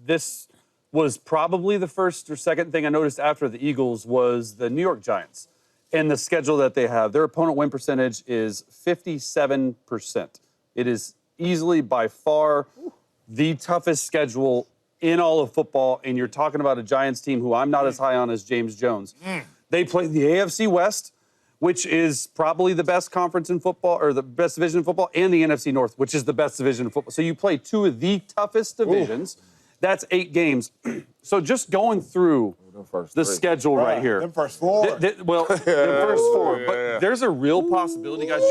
this was probably the first or second thing I noticed after the Eagles was the New York Giants and the schedule that they have. Their opponent win percentage is 57%. It is easily by far the toughest schedule in all of football, and you're talking about a Giants team who I'm not as high on as James Jones. They play the AFC West, which is probably the best conference in football, or the best division in football, and the NFC North, which is the best division in football. So you play 2 of the toughest divisions. That's 8 games. So just going through the schedule right here. Them first 4. The first 4. But there's a real possibility, guys.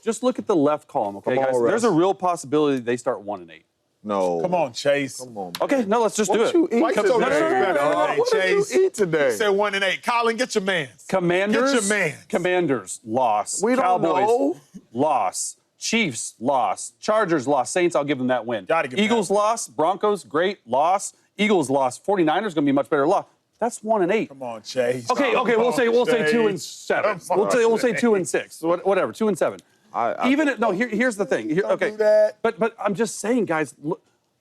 Just look at the left column, okay, guys? There's a real possibility they start 1-8. No. Come on, Chase. Come on. Okay, no, let's just do it. You eat Why you so disrespectful today, Chase? What did you eat today? You said 1-8. Colin, get your man. Commanders. Get your man. Commanders, loss. We don't Cowboys, know. loss. Chiefs, loss. Chargers, loss. Saints, I'll give them that win. Gotta give them Eagles, that win. loss. Broncos, great, loss. Eagles, loss. 49ers, going to be much better, loss. That's 1-8. Come on, Chase. Okay, we'll say 2-7. We'll say 2-6. Whatever, 2-7. Here's the thing. Don't do that. But I'm just saying, guys,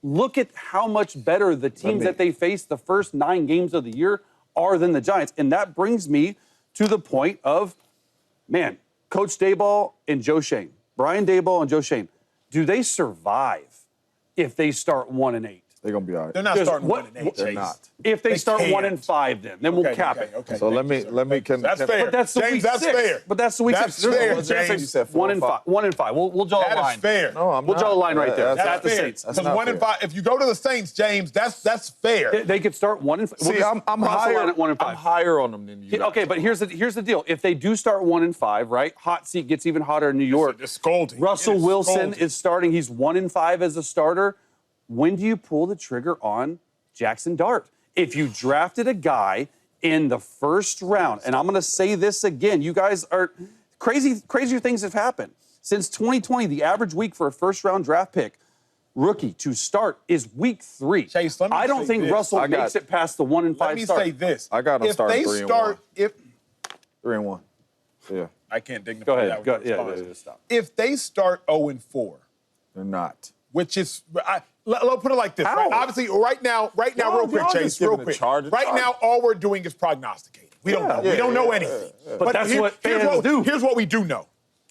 look at how much better the teams that they face the first 9 games of the year are than the Giants. And that brings me to the point of, man, Coach Daboll and Joe Schoen, Brian Daboll and Joe Schoen, do they survive if they start 1-8? They're going to be all right. They're not starting 1-8, Chase. They're not. If they start can't. 1-5, then we'll cap it. Okay. So let me. That's fair. But that's the James, week that's 6. fair. But that's the week That's 6. fair, James. James. You said 1-5. 1-5. We'll draw a That line. is fair. No, I'm We'll not. draw a line right there. That's At the fair. Saints. Because not 1-5. If you go to the Saints, James, that's fair. They could start 1-5. See, I'm higher at 1-5. I'm higher on them than you. Okay, but here's the deal. If they do start 1-5, right? Hot seat gets even hotter in New York. It's scolding. Russell It is Wilson scolding. is starting. He's 1-5 as a starter. When do you pull the trigger on Jackson Dart? If you drafted a guy in the first round, and I'm going to say this again, you guys are crazier things have happened. Since 2020, the average week for a first-round draft pick, rookie, to start is week 3. Chase, let me I don't say think this. Russell makes it past the 1-5 Let me start. say this. I got them starting 3-1. 3-1. Yeah. I can't dignify Go ahead. that with Go, a response. yeah, stop. If they start 0-4, They're not. which is, let's put it like this. Right? Obviously, right now, real quick, Chase, real quick. Right now, all we're doing is prognosticating. We don't know. We don't know anything. But that's what fans do. Here's what we do know.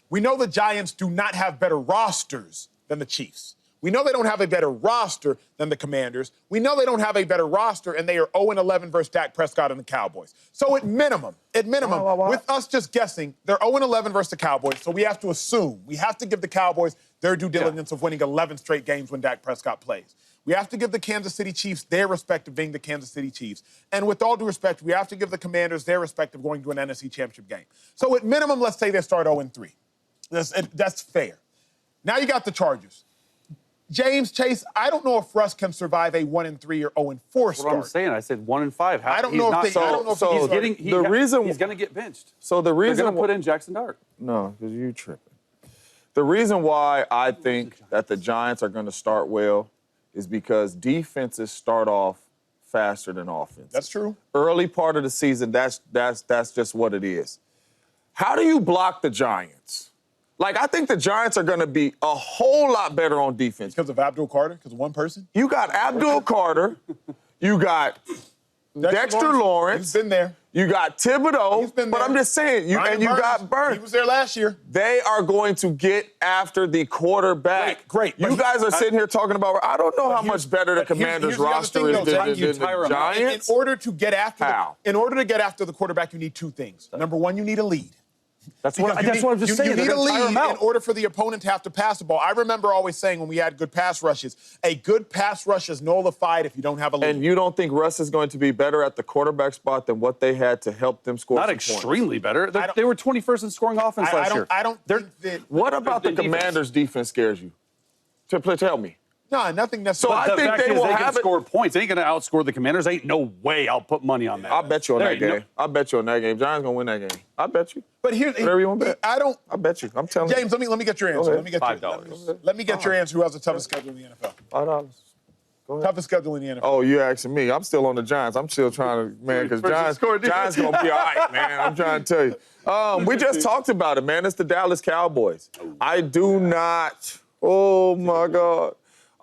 We know the Giants do not have better rosters than the Chiefs. We know they don't have a better roster than the Commanders. We know they don't have a better roster, and they are 0-11 versus Dak Prescott and the Cowboys. So at minimum, with us just guessing, they're 0-11 versus the Cowboys, so we have to assume, we have to give the Cowboys their due diligence of winning 11 straight games when Dak Prescott plays. We have to give the Kansas City Chiefs their respect of being the Kansas City Chiefs. And with all due respect, we have to give the Commanders their respect of going to an NFC Championship game. So at minimum, let's say they start 0-3. That's fair. Now you got the Chargers. James, Chase, I don't know if Russ can survive a 1-3 or 0-4 start. What I'm saying, I said 1-5. I don't know if he's going to get benched. So the reason they're going to put in Jackson Dart. No, because you're tripping. The reason why I think that the Giants are going to start well is because defenses start off faster than offense. That's true. Early part of the season, that's just what it is. How do you block the Giants? Like, I think the Giants are going to be a whole lot better on defense. Because of Abdul Carter? Because of one person? You got Abdul Carter. You got Dexter Lawrence. He's been there. You got Thibodeau. He's been but there. I'm just saying, you got Burns. He was there last year. They are going to get after the quarterback. Great. You guys are sitting here talking about, I don't know how much better the Commander's roster is than the Giants. In order to get after the quarterback, you need 2 things. Number 1, you need a lead. That's what I'm just saying. You need a lead in order for the opponent to have to pass the ball. I remember always saying when we had good pass rushes, a good pass rush is nullified if you don't have a lead. And you don't think Russ is going to be better at the quarterback spot than what they had to help them score? Not extremely better. They were 21st in scoring offense last year. I don't think that. What about the Commanders' defense scares you? Tell me. No, nothing necessarily. So I think they will can have it. score points. They ain't going to outscore the Commanders. Ain't no way I'll put money on that. I'll bet you on that game. I'll bet you on that game. Giants going to win that game. I bet you. But here's whatever you want to bet. I bet you. I'm telling James, you. let me get your answer. Let me get $5. Let me get your answer. Who has the toughest schedule in the NFL? $5. Go ahead. Toughest schedule in the NFL. Oh, you're asking me. I'm still on the Giants. I'm still trying to, man, because Giants going to be all right, man. I'm trying to tell you. We just talked about it, man. It's the Dallas Cowboys. I do not, oh, my God.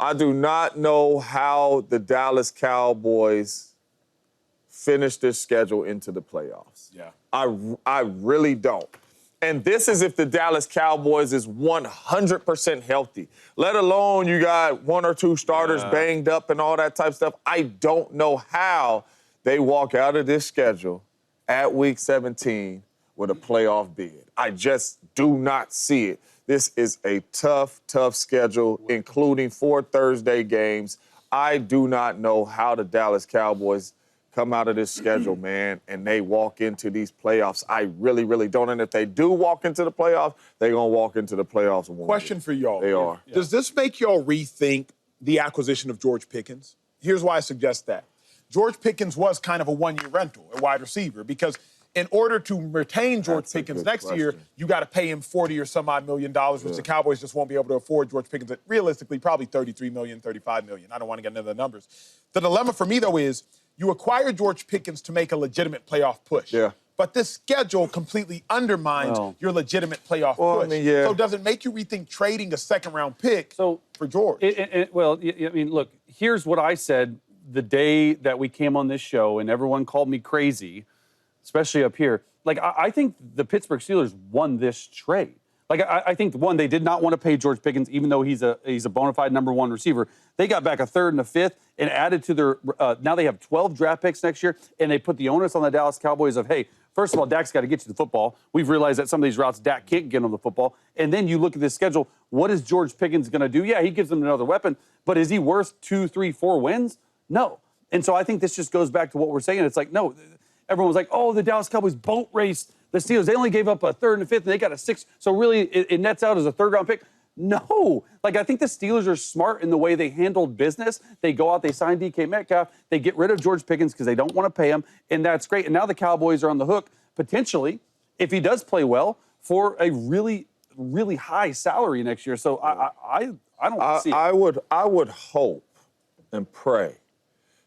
I do not know how the Dallas Cowboys finish this schedule into the playoffs. Yeah. I really don't. And this is if the Dallas Cowboys is 100% healthy, let alone you got one or two starters banged up and all that type of stuff. I don't know how they walk out of this schedule at Week 17 with a playoff bid. I just do not see it. This is a tough, tough schedule, including 4 Thursday games. I do not know how the Dallas Cowboys come out of this schedule, man, and they walk into these playoffs. I really, really don't. And if they do walk into the playoffs, they're going to walk into the playoffs. Question for y'all. They are. Does this make y'all rethink the acquisition of George Pickens? Here's why I suggest that. George Pickens was kind of a one-year rental, a wide receiver, because in order to retain George Pickens next year, you got to pay him $40 or some odd million, which the Cowboys just won't be able to afford George Pickens at realistically probably $33 million, $35 million. I don't want to get into the numbers. The dilemma for me, though, is you acquire George Pickens to make a legitimate playoff push. Yeah. But this schedule completely undermines your legitimate playoff push. I mean, yeah. So does it make you rethink trading a second-round pick for George? I mean, look, here's what I said the day that we came on this show, and everyone called me crazy, especially up here. Like, I think the Pittsburgh Steelers won this trade. Like, I think, one, they did not want to pay George Pickens, even though he's a bona fide number one receiver. They got back a third and a fifth and added to their now they have 12 draft picks next year, and they put the onus on the Dallas Cowboys of, hey, first of all, Dak's got to get you the football. We've realized that some of these routes, Dak can't get on the football. And then you look at this schedule, what is George Pickens going to do? Yeah, he gives them another weapon, but is he worth 2, 3, 4 wins? No. And so I think this just goes back to what we're saying. It's like, no, everyone was like, oh, the Dallas Cowboys boat raced the Steelers. They only gave up a third and a fifth, and they got a 6th. So really, it nets out as a third-round pick. No. Like, I think the Steelers are smart in the way they handled business. They go out, they sign DK Metcalf, they get rid of George Pickens because they don't want to pay him, and that's great. And now the Cowboys are on the hook, potentially, if he does play well, for a really, really high salary next year. So I don't see it. I would hope and pray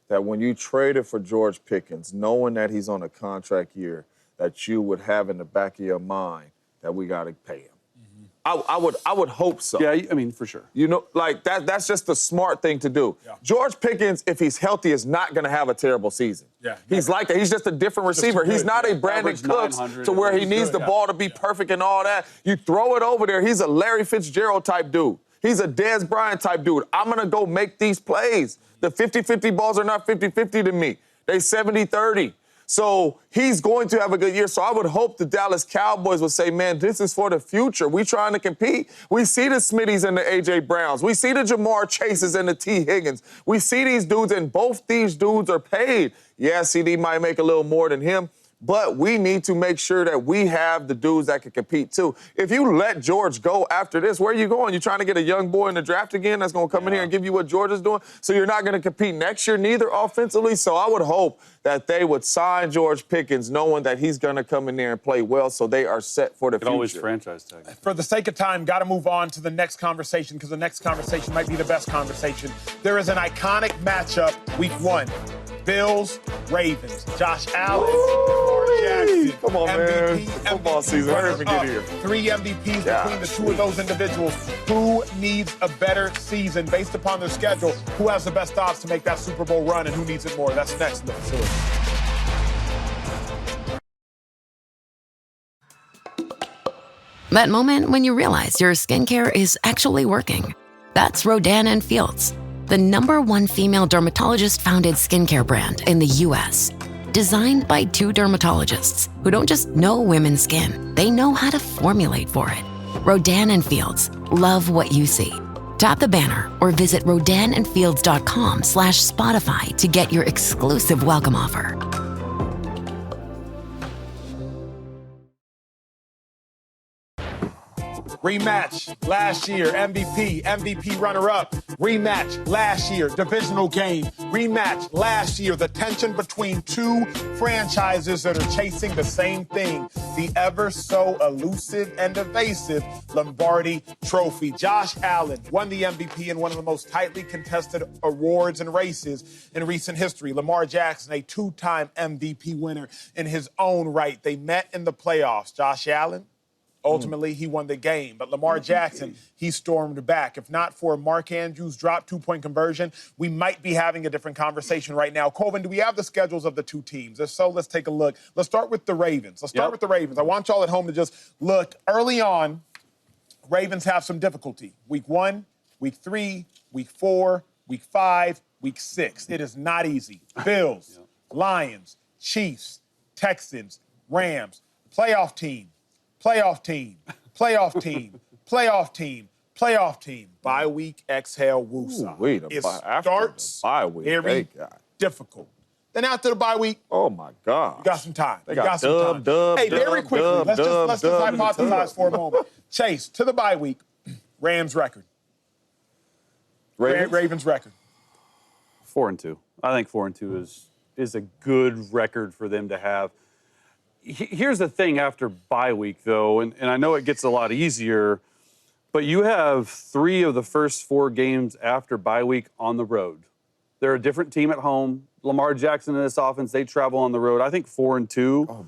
that when you traded for George Pickens, knowing that he's on a contract year, that you would have in the back of your mind that we got to pay him. I would hope so. Yeah, I mean, for sure. You know, like that's just the smart thing to do. Yeah. George Pickens, if he's healthy, is not going to have a terrible season. Yeah, he's like that. He's just a different receiver. He's not a Brandon Cooks to where he needs the ball to be perfect and all that. You throw it over there, he's a Larry Fitzgerald type dude. He's a Dez Bryant type dude. I'm going to go make these plays. The 50-50 balls are not 50-50 to me. They 70-30. So he's going to have a good year. So I would hope the Dallas Cowboys would say, man, this is for the future. We trying to compete. We see the Smitties and the A.J. Browns. We see the Jamar Chases and the T. Higgins. We see these dudes, and both these dudes are paid. Yeah, CD might make a little more than him, but we need to make sure that we have the dudes that can compete, too. If you let George go after this, where are you going? You trying to get a young boy in the draft again that's going to come in here and give you what George is doing? So you're not going to compete next year neither offensively? So I would hope that they would sign George Pickens knowing that he's going to come in there and play well so they are set for the future. Always franchise tag. For the sake of time, got to move on to the next conversation because the next conversation might be the best conversation. There is an iconic matchup, week 1. Bills, Ravens. Josh Allen, Lamar Jackson. Come on, MVP, man. Football season. Hurry up and get here. 3 MVPs between the two of those individuals. Who needs a better season based upon their schedule? Who has the best odds to make that Super Bowl run, and who needs it more? That's next in the facility. That moment when you realize your skincare is actually working. That's Rodan & Fields, the #1 female dermatologist-founded skincare brand in the U.S. Designed by 2 dermatologists who don't just know women's skin, they know how to formulate for it. Rodan & Fields, love what you see. Tap the banner or visit rodanandfields.com/Spotify to get your exclusive welcome offer. Rematch last year, MVP runner-up. Rematch last year, divisional game. Rematch last year, the tension between two franchises that are chasing the same thing, the ever so elusive and evasive Lombardi Trophy. Josh Allen won the MVP in one of the most tightly contested awards and races in recent history. Lamar Jackson, a two-time MVP winner in his own right. They met in the playoffs. Josh Allen, ultimately, he won the game. But Lamar Jackson, he stormed back. If not for Mark Andrews' drop two-point conversion, we might be having a different conversation right now. Colvin, do we have the schedules of the two teams? If so, let's take a look. Let's start with the Ravens. Let's start with the Ravens. I want y'all at home to just look. Early on, Ravens have some difficulty. Week 1, Week 3, Week 4, Week 5, Week 6. It is not easy. Bills, Lions, Chiefs, Texans, Rams, playoff team. Playoff team, playoff team, playoff team, playoff team. Bye week, exhale, woosah. It starts very difficult. Then after the bye week, oh my God, you got some time. They got some time. Hey, very quickly, let's just hypothesize for a moment. Chase, to the bye week, Rams record. Ravens record. 4-2. I think 4-2 is a good record for them to have. Here's the thing after bye week, though, and I know it gets a lot easier, but you have 3 of the first 4 games after bye week on the road. They're a different team at home. Lamar Jackson and this offense, they travel on the road. I think 4-2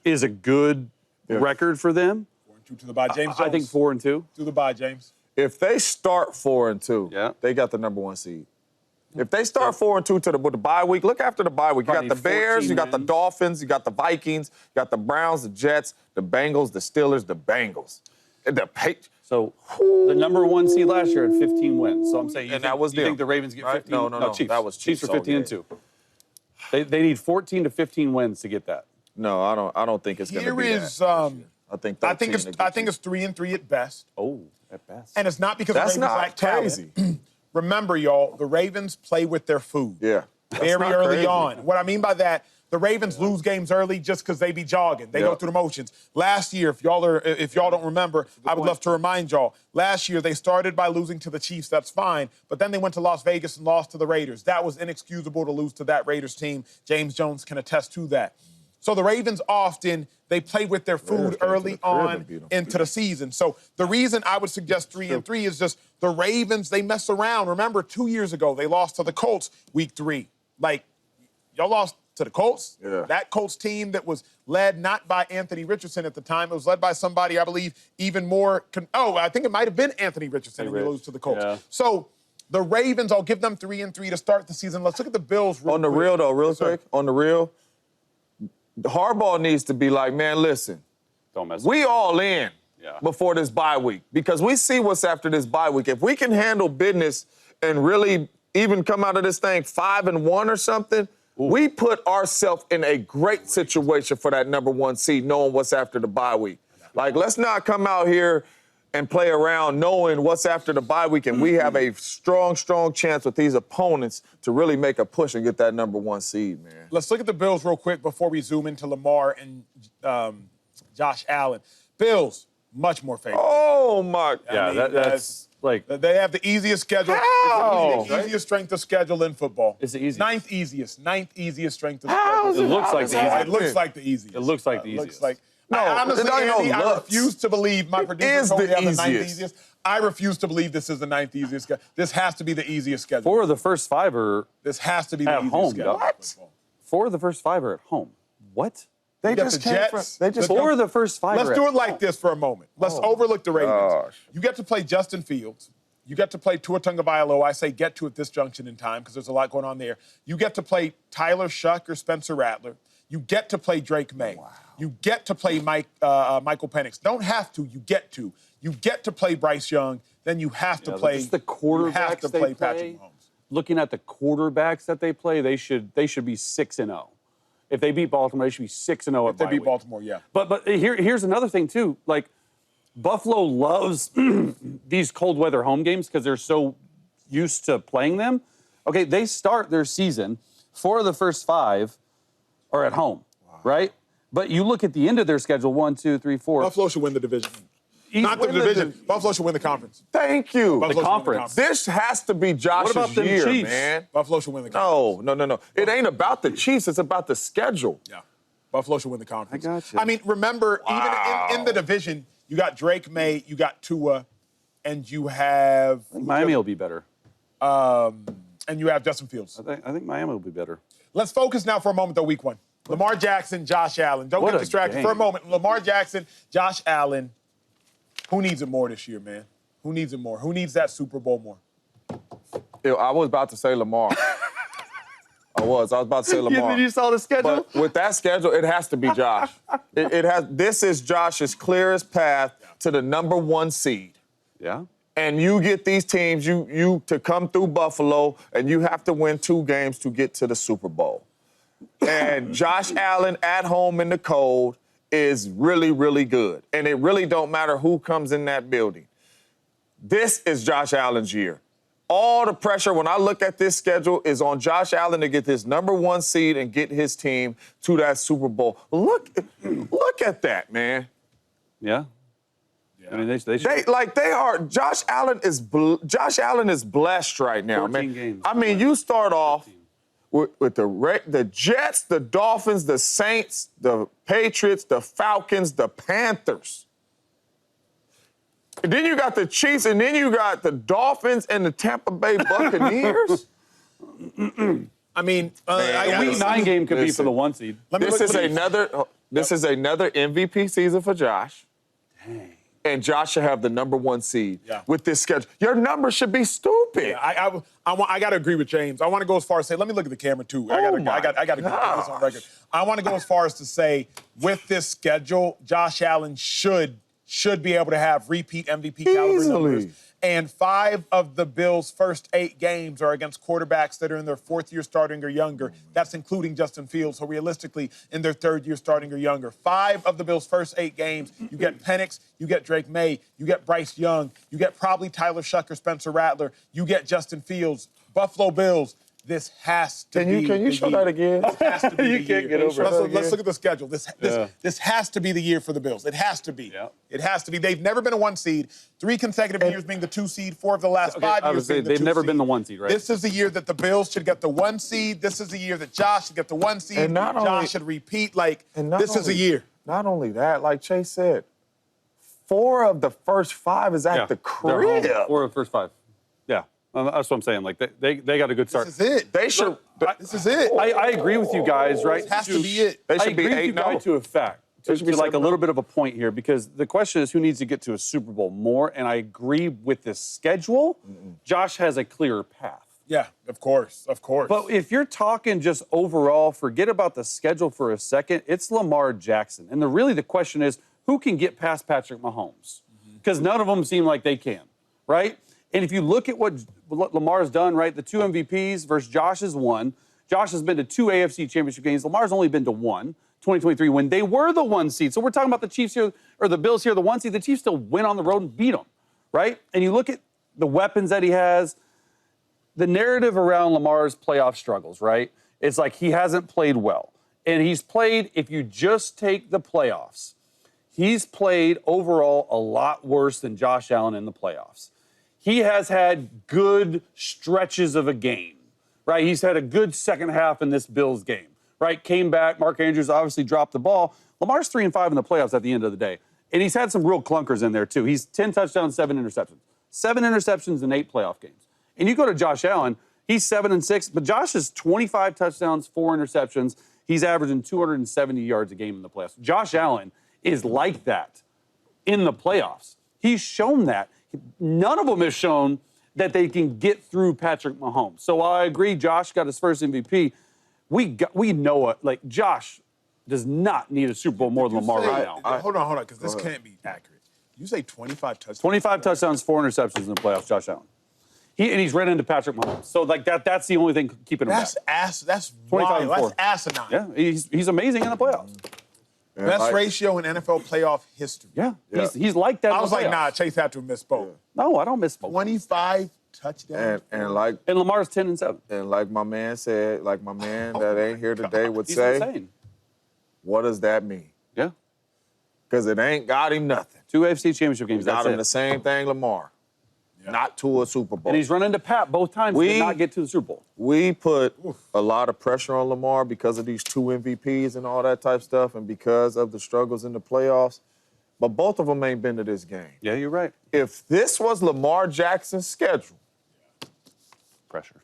is a good record for them. 4-2 to the bye, James Jones. I think 4-2. To the bye, James. If they start 4-2, they got the number 1 seed. If they start 4-2 with the bye week, look after the bye week. You got the Bears, you got the Dolphins, you got the Vikings, you got the Browns, the Jets, the Bengals, the Steelers, the Bengals. So the number 1 seed last year had 15 wins. So I'm saying, you think the Ravens get 15? No, Chiefs. That was Chiefs are 15-2. They need 14 to 15 wins to get that. No, I don't think it's going to be that. I think it's 3-3 at best. Oh, at best. And it's not because the Ravens lack crazy. Talent. Remember, y'all, the Ravens play with their food. Yeah. Very early on. What I mean by that, the Ravens lose games early just because they be jogging. They go through the motions. Last year, if y'all don't remember, I would love to remind y'all. Last year, they started by losing to the Chiefs. That's fine. But then they went to Las Vegas and lost to the Raiders. That was inexcusable to lose to that Raiders team. James Jones can attest to that. So the Ravens often, they play with their food early on into the season. So the reason I would suggest 3-3 is just the Ravens, they mess around. Remember, 2 years ago, they lost to the Colts week 3. Like, y'all lost to the Colts. Yeah. That Colts team that was led not by Anthony Richardson at the time. It was led by somebody, I believe, even more. I think it might have been Anthony Richardson and they lose to the Colts. Yeah. So the Ravens, I'll give them 3-3 to start the season. Let's look at the Bills real quick. Real quick, on the real, Harbaugh needs to be like, man, listen, don't mess we all in before this bye week because we see what's after this bye week. If we can handle business and really even come out of this thing 5-1 or something, we put ourselves in a great situation for that number 1 seed, knowing what's after the bye week. Like, let's not come out here and play around knowing what's after the bye week, and we have a strong chance with these opponents to really make a push and get that number 1 seed, man. Let's look at the Bills real quick before we zoom into Lamar and Josh Allen. Bills, much more favorable. Oh, my God. Yeah, that's like... They have the easiest schedule. How? It's the easiest strength of schedule in football. It's the easiest. Ninth easiest strength of schedule. It looks like the easiest. It looks like the easiest. It looks like the easiest. Honestly, Andy, I refuse to believe my producer told me they have the 9th easiest. I refuse to believe this is the 9th easiest schedule. This has to be the easiest schedule. 4 of the first 5 are This has to be the at easiest home. schedule. What? 4 of the first 5 are at home. What? They got just the Jets. They just 4 of the first 5 Let's are do at it like this for a moment. Let's overlook the Ravens. Gosh. You get to play Justin Fields. You get to play Tua Tagovailoa. I say get to at this junction in time because there's a lot going on there. You get to play Tyler Shuck or Spencer Rattler. You get to play Drake May. Wow. You get to play Michael Penix. Don't have to. You get to. You get to play Bryce Young. Then you have to play. Just the quarterbacks you have to play Patrick Mahomes. Looking at the quarterbacks that they play, they should be 6-0. If they beat Baltimore, they should be 6-0 If they beat Baltimore, yeah. But here's another thing too. Like Buffalo loves these cold weather home games because they're so used to playing them. Okay, they start their season. 4 of the first 5 are at home, right? But you look at the end of their schedule, 1, 2, 3, 4. Buffalo should win the division. Not the division. Buffalo should win the conference. Thank you. Buffalo The conference. This has to be Josh's What about them year, Chiefs? man. Buffalo should win the conference. No. It ain't about the Chiefs. It's about the schedule. Yeah. Buffalo should win the conference. I got you. I mean, remember, Wow. even in the division, you got Drake May, you got Tua, and you have Miami will be better. and you have Justin Fields. I think Miami will be better. Let's focus now for a moment, though, week one. Lamar Jackson, Josh Allen. Don't What get a distracted game. for a moment. Lamar Jackson, Josh Allen. Who needs it more this year, man? Who needs it more? Who needs that Super Bowl more? I was about to say Lamar. I was about to say Lamar. You saw the schedule? But with that schedule, it has to be Josh. It has. This is Josh's clearest path to the #1 seed. Yeah. And you get these teams, you to come through Buffalo, and you have to win 2 games to get to the Super Bowl. And Josh Allen at home in the cold is really, really good. And it really don't matter who comes in that building. This is Josh Allen's year. All the pressure, when I look at this schedule, is on Josh Allen to get this #1 seed and get his team to that Super Bowl. Look at that, man. Yeah. I mean, they should. They are. Josh Allen is blessed right now, 14 man. games. I mean, you start off with the Jets, the Dolphins, the Saints, the Patriots, the Falcons, the Panthers. And then you got the Chiefs, and then you got the Dolphins and the Tampa Bay Buccaneers. I mean, The Week 9 game could be for the 1 seed. This is another MVP season for Josh. Dang. And Josh should have the #1 seed Yeah. with this schedule. Your number should be stupid. I got to agree with James. I want to go as far as say, let me look at the camera too. I got to get this on record. I want to go as far as to say, with this schedule, Josh Allen should be able to have repeat MVP caliber numbers. And 5 of the Bills' first 8 games are against quarterbacks that are in their 4th year starting or younger. That's including Justin Fields, so realistically in their 3rd year starting or younger. 5 of the Bills' first 8 games, you get Penix, you get Drake May, you get Bryce Young, you get probably Tyler Shucker, Spencer Rattler, you get Justin Fields. Buffalo Bills, this has to be Can you show year. that again? This has to be You the can't year. get over it. Let's look at the schedule. This has to be the year for the Bills. It has to be. Yeah. It has to be. They've never been a 1 seed. 3 consecutive years being the 2 seed. 4 of the last 5 years being the 2 they've never seed. been the 1 seed, right? This is the year that the Bills should get the 1 seed. This is the year that Josh should get the 1 seed. And not only- Josh should repeat. This is a year. Not only that, like Chase said, 4 of the first 5 is at the crib. 4 of the first 5. Yeah. That's what I'm saying. Like, they got a good start. This is it. They should. This is it. I agree with you guys, right? This has to be it. They I should be agree with you 8-0. guys to a fact. They To should be like a 7-0. little bit of a point here, because the question is who needs to get to a Super Bowl more, and I agree with this schedule. Josh has a clearer path. Yeah, of course. But if you're talking just overall, forget about the schedule for a second. It's Lamar Jackson. And really the question is, who can get past Patrick Mahomes? Because none of them seem like they can, right? And if you look at what Lamar's done, right, the 2 MVPs versus Josh's 1. Josh has been to 2 AFC Championship games. Lamar's only been to 1, 2023, when they were the 1 seed. So we're talking about the Chiefs here, or the Bills here, the 1 seed. The Chiefs still went on the road and beat them, right? And you look at the weapons that he has, the narrative around Lamar's playoff struggles, right? It's like he hasn't played well. And he's played, if you just take the playoffs, he's played overall a lot worse than Josh Allen in the playoffs. He has had good stretches of a game, right? He's had a good second half in this Bills game, right? Came back, Mark Andrews obviously dropped the ball. Lamar's 3-5 in the playoffs at the end of the day. And he's had some real clunkers in there too. He's 10 touchdowns, 7 interceptions. 7 interceptions in 8 playoff games. And you go to Josh Allen, he's 7-6, but Josh is 25 touchdowns, 4 interceptions. He's averaging 270 yards a game in the playoffs. Josh Allen is like that in the playoffs. He's shown that. None of them have shown that they can get through Patrick Mahomes. So while I agree Josh got his first MVP, we know it. Like, Josh does not need a Super Bowl more than Lamar right now. Hold on, because this can't be accurate. You say 25 touchdowns. 25 touchdowns, 4 interceptions in the playoffs, Josh Allen. He's ran into Patrick Mahomes. So, like, that's the only thing keeping him back. That's 25 wild. and 4. That's asinine. Yeah, he's amazing in the playoffs. Best ratio in NFL playoff history. Yeah. He's like that. I in was the like, playoffs. nah, Chase had to have misspoke. No, I don't miss both. 25 touchdowns. And Lamar's 10-7. like my man said, like my man that ain't here today would He's say, insane. what does that mean? Yeah. because it ain't got him nothing. 2 AFC championship games, Got that's him it. the same thing Lamar. Yeah. Not to a Super Bowl. And he's run into Pat both times and did not get to the Super Bowl. We put a lot of pressure on Lamar because of these 2 MVPs and all that type stuff and because of the struggles in the playoffs. But both of them ain't been to this game. Yeah, you're right. If this was Lamar Jackson's schedule. Pressure.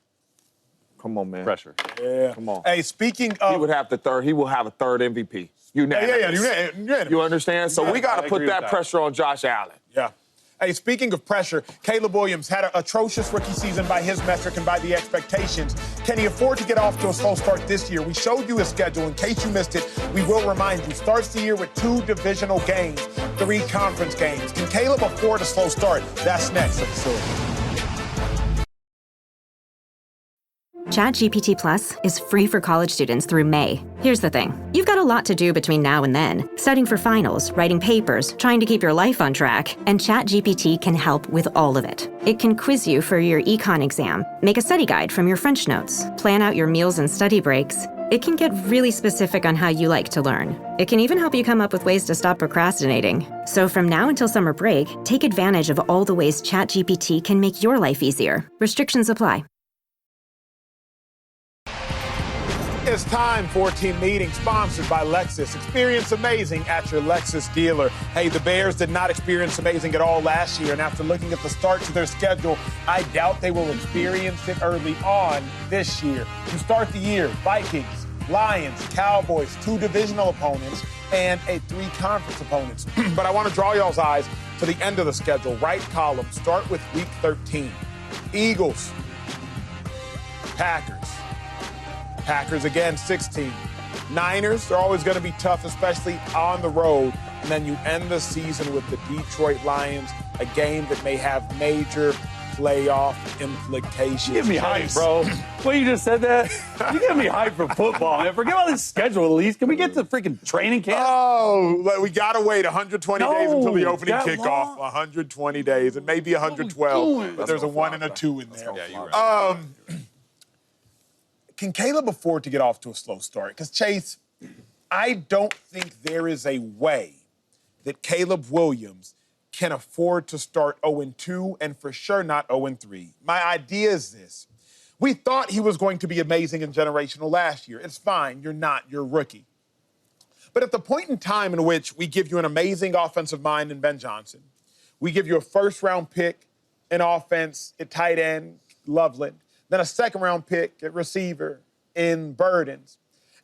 Come on, man. Pressure. Yeah. Come on. Hey, speaking of... He will have a third MVP. Yeah. You understand? So we got to put that that pressure on Josh Allen. Yeah. Hey, speaking of pressure, Caleb Williams had an atrocious rookie season by his metric and by the expectations. Can he afford to get off to a slow start this year? We showed you his schedule. In case you missed it, we will remind you. Starts the year with 2 divisional games, 3 conference games. Can Caleb afford a slow start? That's next. ChatGPT Plus is free for college students through May. Here's the thing. You've got a lot to do between now and then. Studying for finals, writing papers, trying to keep your life on track, and ChatGPT can help with all of it. It can quiz you for your econ exam, make a study guide from your French notes, plan out your meals and study breaks. It can get really specific on how you like to learn. It can even help you come up with ways to stop procrastinating. So from now until summer break, take advantage of all the ways ChatGPT can make your life easier. Restrictions apply. It's time for Team Meeting, sponsored by Lexus. Experience amazing at your Lexus dealer. Hey, the Bears did not experience amazing at all last year, and after looking at the start to their schedule, I doubt they will experience it early on this year. To start the year, Vikings, Lions, Cowboys, 2 divisional opponents, and 3 conference opponents. But I want to draw y'all's eyes to the end of the schedule. Right column, start with Week 13. Eagles, Packers again, 16. Niners, they're always going to be tough, especially on the road. And then you end the season with the Detroit Lions, a game that may have major playoff implications. Give me hype, bro. Well, you just said that. You give me hype for football, man. Forget about this schedule, at least. Can we get to freaking training camp? Oh, we got to wait 120 days until the opening kickoff. Long? 120 days. It may be 112, but there's a 1 and a 2 in there. Yeah, you're right. Can Caleb afford to get off to a slow start? Because, Chase, I don't think there is a way that Caleb Williams can afford to start 0-2 and for sure not 0-3. My idea is this. We thought he was going to be amazing and generational last year. It's fine. You're not. You're a rookie. But at the point in time in which we give you an amazing offensive mind in Ben Johnson, we give you a first-round pick in offense at tight end, Loveland, then a second-round pick at receiver in Burdens.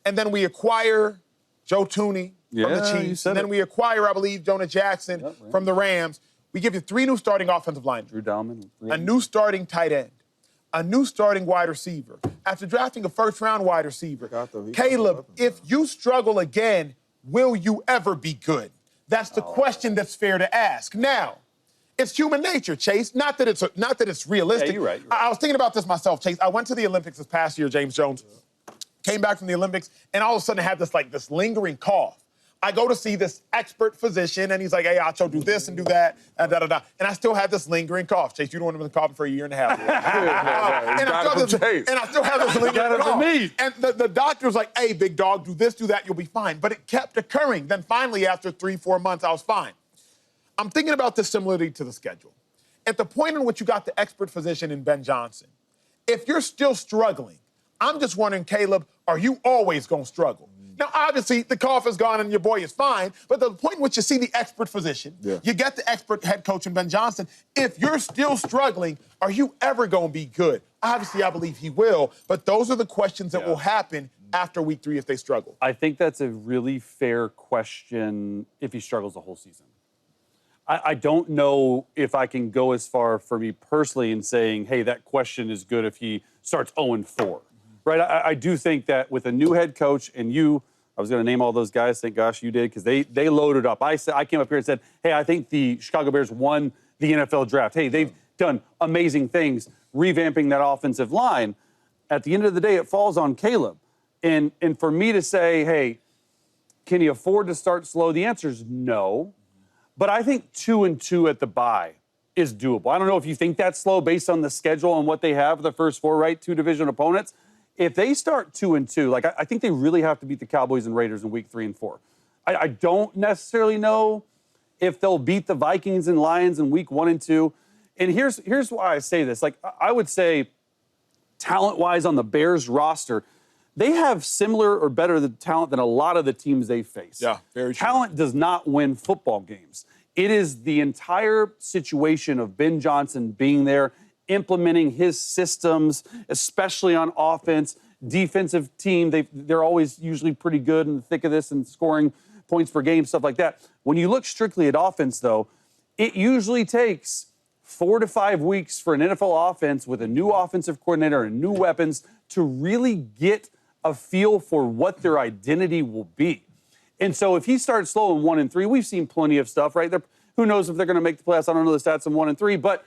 And then we acquire Joe Tooney from the Chiefs. And then we acquire, I believe, Jonah Jackson from the Rams. We give you 3 new starting offensive linemen. Drew Dalman. A new starting tight end. A new starting wide receiver. After drafting a first-round wide receiver, Caleb, if you struggle again, will you ever be good? That's the question that's fair to ask. Now, it's human nature, Chase. Not that it's realistic. Yeah, you're right. I was thinking about this myself, Chase. I went to the Olympics this past year, James Jones. Came back from the Olympics, and all of a sudden I had this lingering cough. I go to see this expert physician, and he's like, hey, Acho, do this and do that, and da-da-da. And I still had this lingering cough. Chase, you don't want to been coughing for a year and a half. And I still have this lingering cough. And the doctor was like, hey, big dog, do this, do that, you'll be fine. But it kept occurring. Then finally, after 3-4 months, I was fine. I'm thinking about this similarly to the schedule. At the point in which you got the expert physician in Ben Johnson, if you're still struggling, I'm just wondering, Caleb, are you always going to struggle? Now, obviously, the cough is gone and your boy is fine, but the point in which you see the expert physician, you get the expert head coach in Ben Johnson, if you're still struggling, are you ever going to be good? Obviously, I believe he will, but those are the questions that will happen after week 3 if they struggle. I think that's a really fair question if he struggles the whole season. I don't know if I can go as far for me personally in saying, hey, that question is good if he starts 0-4. Right? I do think that with a new head coach and I was going to name all those guys, thank gosh you did, because they loaded up. I came up here and said, hey, I think the Chicago Bears won the NFL draft. Hey, they've done amazing things revamping that offensive line. At the end of the day, it falls on Caleb. And for me to say, hey, can he afford to start slow? The answer is no. But I think 2-2 at the bye is doable. I don't know if you think that's slow based on the schedule and what they have the first 4, right? 2 division opponents. If they start 2-2, like I think they really have to beat the Cowboys and Raiders in week 3 and 4. I don't necessarily know if they'll beat the Vikings and Lions in week 1 and 2. And here's why I say this. Like, I would say, talent-wise on the Bears roster, they have similar or better talent than a lot of the teams they face. Yeah, very true. Talent does not win football games. It is the entire situation of Ben Johnson being there, implementing his systems, especially on offense. Defensive team, they're always usually pretty good in the thick of this and scoring points per game, stuff like that. When you look strictly at offense, though, it usually takes 4 to 5 weeks for an NFL offense with a new offensive coordinator and new weapons to really get a feel for what their identity will be. And so if he starts slow in 1 and 3, we've seen plenty of stuff, right? Who knows if they're going to make the playoffs? I don't know the stats in 1 and 3, but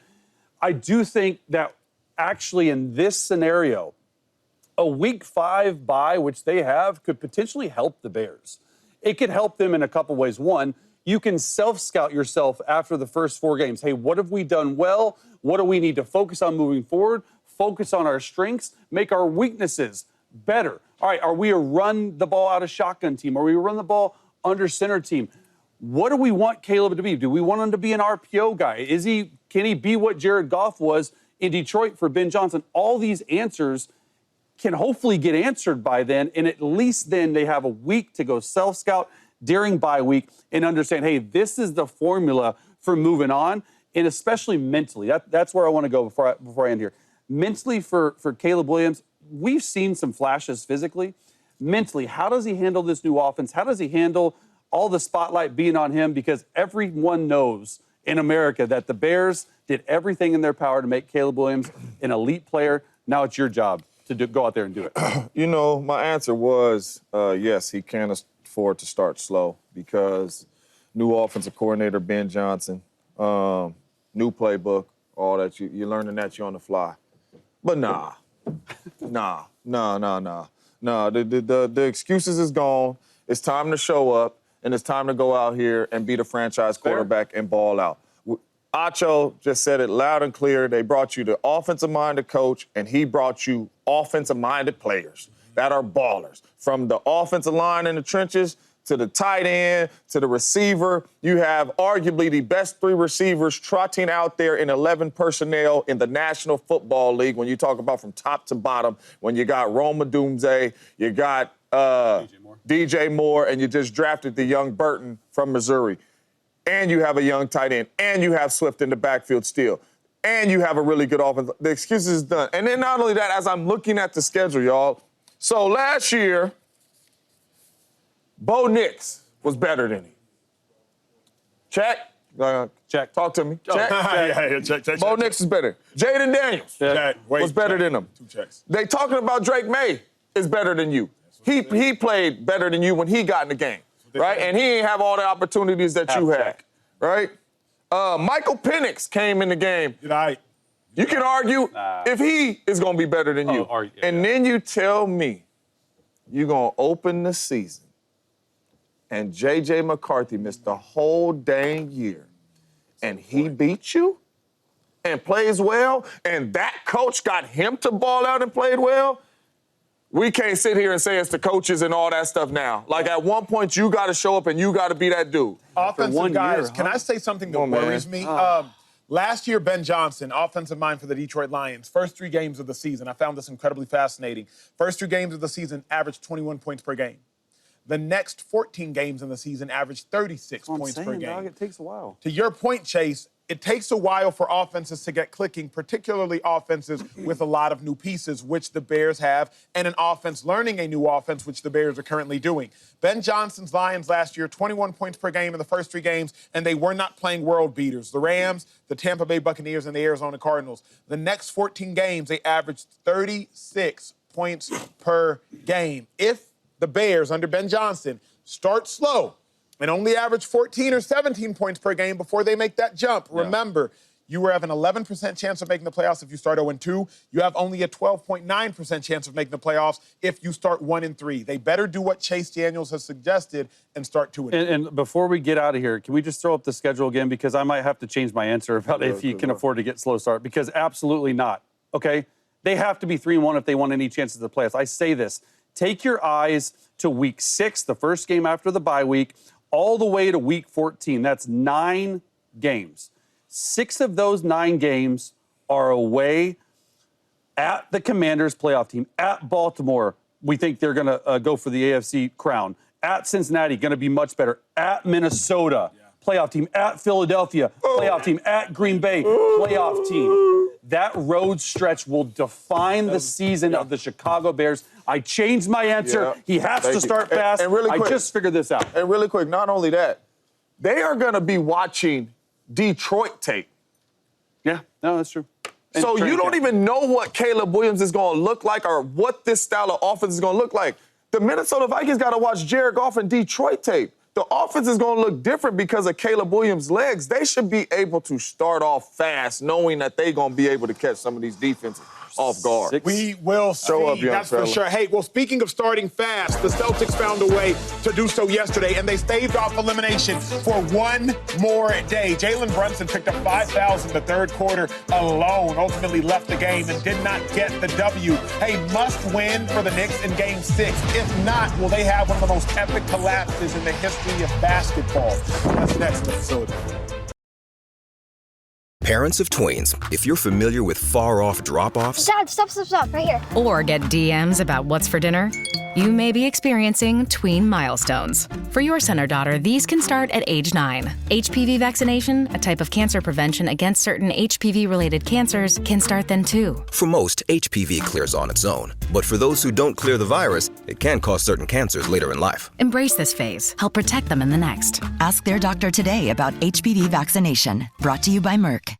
I do think that actually in this scenario, a week 5 bye, which they have, could potentially help the Bears. It could help them in a couple ways. One, you can self-scout yourself after the first 4 games. Hey, what have we done well? What do we need to focus on moving forward? Focus on our strengths, make our weaknesses better. All right, are we a run the ball out of shotgun team? Are we a run the ball under center team? What do we want Caleb to be? Do we want him to be an RPO guy? Can he be what Jared Goff was in Detroit for Ben Johnson? All these answers can hopefully get answered by then, and at least then they have a week to go self-scout during bye week and understand, hey, this is the formula for moving on, and especially mentally. That's where I want to go before I end here. Mentally for Caleb Williams, we've seen some flashes physically. Mentally, how does he handle this new offense? How does he handle all the spotlight being on him? Because everyone knows in America that the Bears did everything in their power to make Caleb Williams an elite player. Now it's your job to go out there and do it. You know, my answer was yes, he can afford to start slow because new offensive coordinator Ben Johnson, new playbook, all that. You're learning that you're on the fly. But nah. The excuses is gone. It's time to show up, and it's time to go out here and be the franchise quarterback and ball out. Acho just said it loud and clear. They brought you the offensive-minded coach, and he brought you offensive-minded players that are ballers. From the offensive line in the trenches to the tight end to the receiver, you have arguably the best 3 receivers trotting out there in 11 personnel in the National Football League when you talk about from top to bottom, when you got Rome Odunze, you got DJ Moore, and you just drafted the young Burton from Missouri. And you have a young tight end, and you have Swift in the backfield still, and you have a really good offense. The excuses is done. And then not only that, as I'm looking at the schedule, y'all, so last year, Bo Nix was better than him. Check. Check. Talk to me. Check. Check. Bo Nix is better. Jaden Daniels was better than him. 2 checks. They talking about Drake May is better than you. He played better than you when he got in the game. Right? And he ain't have all the opportunities that you had. Right? Michael Penix came in the game. You can argue if he is going to be better than you. And then you tell me you're going to open the season and J.J. McCarthy missed the whole dang year and he beat you and plays well and that coach got him to ball out and played well? We can't sit here and say it's the coaches and all that stuff now. Like, at one point, you got to show up and you got to be that dude. Offensive guys, can I say something that worries me? Last year, Ben Johnson, offensive mind for the Detroit Lions, first 3 games of the season, I found this incredibly fascinating. First 3 games of the season averaged 21 points per game. The next 14 games in the season averaged 36 points per game. Dog, it takes a while. To your point, Chase, it takes a while for offenses to get clicking, particularly offenses with a lot of new pieces, which the Bears have, and an offense learning a new offense, which the Bears are currently doing. Ben Johnson's Lions last year, 21 points per game in the first 3 games, and they were not playing world beaters. The Rams, the Tampa Bay Buccaneers, and the Arizona Cardinals. The next 14 games, they averaged 36 points per game. If the Bears, under Ben Johnson, start slow and only average 14 or 17 points per game before they make that jump. Yeah. Remember, you have an 11% chance of making the playoffs if you start 0-2. You have only a 12.9% chance of making the playoffs if you start 1-3. They better do what Chase Daniels has suggested and start 2-2. And before we get out of here, can we just throw up the schedule again? Because I might have to change my answer about if you can afford to get slow start. Because absolutely not, okay? They have to be 3-1 if they want any chances of the playoffs. I say this. Take your eyes to week 6, the first game after the bye week, all the way to week 14. That's 9 games. 6 of those 9 games are away at the Commanders playoff team, at Baltimore. We think they're going to go for the AFC crown. At Cincinnati, going to be much better. At Minnesota, playoff team. At Philadelphia, playoff team. At Green Bay, playoff team. That road stretch will define the season of the Chicago Bears. I changed my answer. He has to start fast. And really quick, I just figured this out. And really quick, not only that, they are going to be watching Detroit tape. Yeah, no, that's true. And so you don't even know what Caleb Williams is going to look like or what this style of offense is going to look like. The Minnesota Vikings got to watch Jared Goff and Detroit tape. The offense is going to look different because of Caleb Williams' legs. They should be able to start off fast, knowing that they're going to be able to catch some of these defenses off guard. We will see, that's for sure. Hey, well, speaking of starting fast, the Celtics found a way to do so yesterday, and they staved off elimination for one more day. Jalen Brunson picked up 5 fouls in the third quarter alone, ultimately left the game and did not get the W. Hey, must win for the Knicks in Game 6. If not, will they have one of the most epic collapses in the history of basketball? That's next in the facility. Parents of tweens, if you're familiar with far-off drop-offs... Dad, stop, right here. Or get DMs about what's for dinner, you may be experiencing tween milestones. For your son or daughter, these can start at age 9. HPV vaccination, a type of cancer prevention against certain HPV-related cancers, can start then too. For most, HPV clears on its own. But for those who don't clear the virus, it can cause certain cancers later in life. Embrace this phase. Help protect them in the next. Ask their doctor today about HPV vaccination. Brought to you by Merck.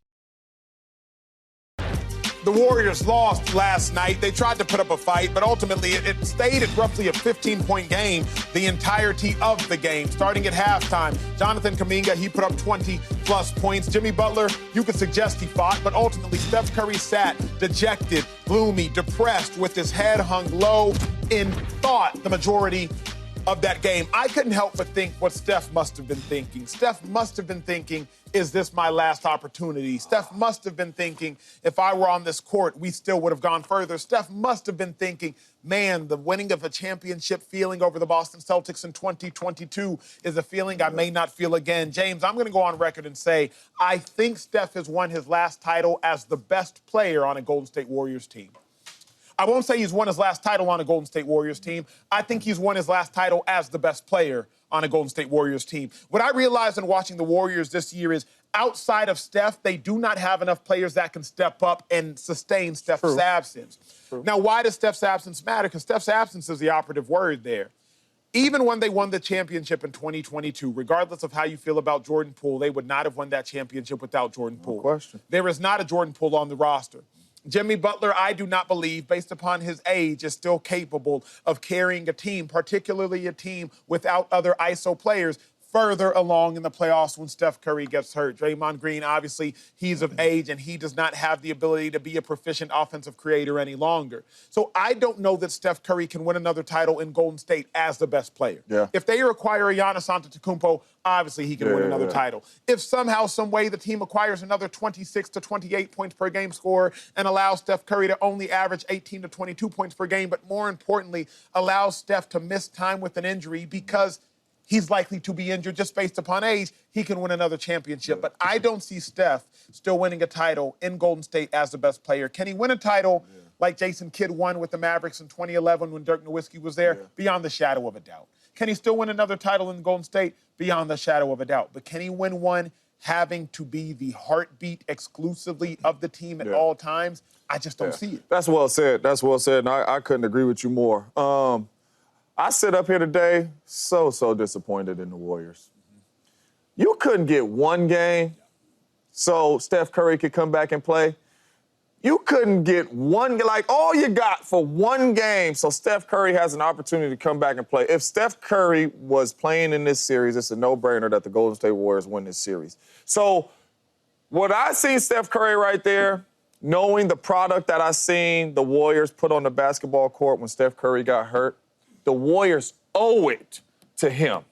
The Warriors lost last night. They tried to put up a fight, but ultimately it stayed at roughly a 15-point game the entirety of the game. Starting at halftime, Jonathan Kuminga, he put up 20-plus points. Jimmy Butler, you could suggest he fought, but ultimately Steph Curry sat dejected, gloomy, depressed, with his head hung low in thought the majority of that game. I couldn't help but think what Steph must have been thinking. Steph must have been thinking, is this my last opportunity? Steph must have been thinking, if I were on this court, we still would have gone further. Steph must have been thinking, man, the winning of a championship feeling over the Boston Celtics in 2022 is a feeling I may not feel again. James, I'm going to go on record and say, I think Steph has won his last title as the best player on a Golden State Warriors team. I won't say he's won his last title on a Golden State Warriors team. I think he's won his last title as the best player on a Golden State Warriors team. What I realized in watching the Warriors this year is outside of Steph, they do not have enough players that can step up and sustain Steph's absence. Now, why does Steph's absence matter? Because Steph's absence is the operative word there. Even when they won the championship in 2022, regardless of how you feel about Jordan Poole, they would not have won that championship without Jordan Poole. No question. There is not a Jordan Poole on the roster. Jimmy Butler, I do not believe, based upon his age, is still capable of carrying a team, particularly a team without other ISO players, further along in the playoffs when Steph Curry gets hurt. Draymond Green, obviously, he's of age, and he does not have the ability to be a proficient offensive creator any longer. So I don't know that Steph Curry can win another title in Golden State as the best player. Yeah. If they acquire a Giannis Antetokounmpo, obviously he can win another title. If somehow, some way, the team acquires another 26 to 28 points per game scorer and allows Steph Curry to only average 18 to 22 points per game, but more importantly, allows Steph to miss time with an injury because he's likely to be injured just based upon age, he can win another championship. But I don't see Steph still winning a title in Golden State as the best player. Can he win a title like Jason Kidd won with the Mavericks in 2011 when Dirk Nowitzki was there? Beyond the shadow of a doubt. Can he still win another title in Golden State? Beyond the shadow of a doubt. But can he win one having to be the heartbeat exclusively of the team at all times? I just don't see it. That's well said. That's well said. And I couldn't agree with you more. I sit up here today so disappointed in the Warriors. You couldn't get one game so Steph Curry could come back and play. You couldn't get one, like all you got for one game so Steph Curry has an opportunity to come back and play. If Steph Curry was playing in this series, it's a no-brainer that the Golden State Warriors win this series. So what I seen Steph Curry right there, knowing the product that I seen the Warriors put on the basketball court when Steph Curry got hurt, the Warriors owe it to him.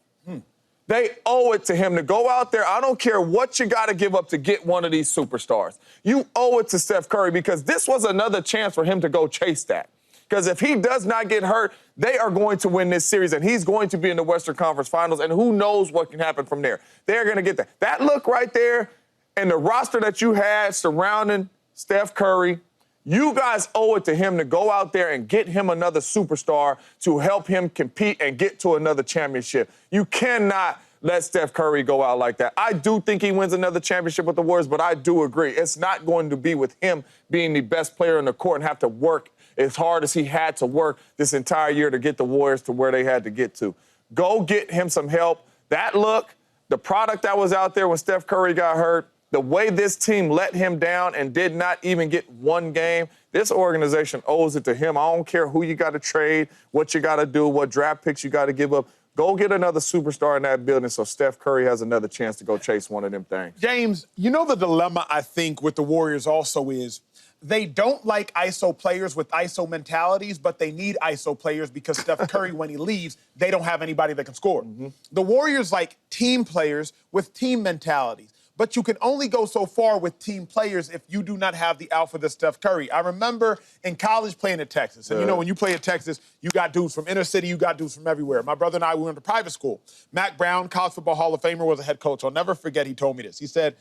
They owe it to him to go out there. I don't care what you got to give up to get one of these superstars. You owe it to Steph Curry because this was another chance for him to go chase that. Because if he does not get hurt, they are going to win this series, and he's going to be in the Western Conference Finals, and who knows what can happen from there. They're going to get that. That look right there and the roster that you had surrounding Steph Curry, you guys owe it to him to go out there and get him another superstar to help him compete and get to another championship. You cannot let Steph Curry go out like that. I do think he wins another championship with the Warriors, but I do agree. It's not going to be with him being the best player in the court and have to work as hard as he had to work this entire year to get the Warriors to where they had to get to. Go get him some help. That look, the product that was out there when Steph Curry got hurt, the way this team let him down and did not even get one game, this organization owes it to him. I don't care who you got to trade, what you got to do, what draft picks you got to give up. Go get another superstar in that building so Steph Curry has another chance to go chase one of them things. James, you know the dilemma, I think, with the Warriors also is they don't like ISO players with ISO mentalities, but they need ISO players because Steph Curry, when he leaves, they don't have anybody that can score. Mm-hmm. The Warriors like team players with team mentalities. But you can only go so far with team players if you do not have the alpha that's Steph Curry. I remember in college playing at Texas. And, you know, when you play at Texas, you got dudes from inner city, you got dudes from everywhere. My brother and I, we went to private school. Mac Brown, college football Hall of Famer, was a head coach. I'll never forget he told me this. He said,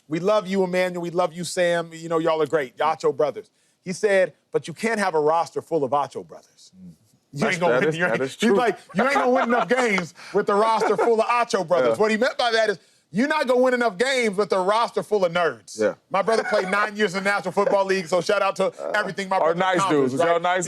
"We love you, Emmanuel. We love you, Sam. You know, y'all are great. Acho brothers." He said, "But you can't have a roster full of Acho brothers." You ain't gonna win. He's like, you ain't gonna win enough games with the roster full of Acho brothers. Yeah. What he meant by that is, you're not going to win enough games with a roster full of nerds. Yeah. My brother played 9 years in the National Football League, so shout out to everything my brother nice dudes. Was y'all nice?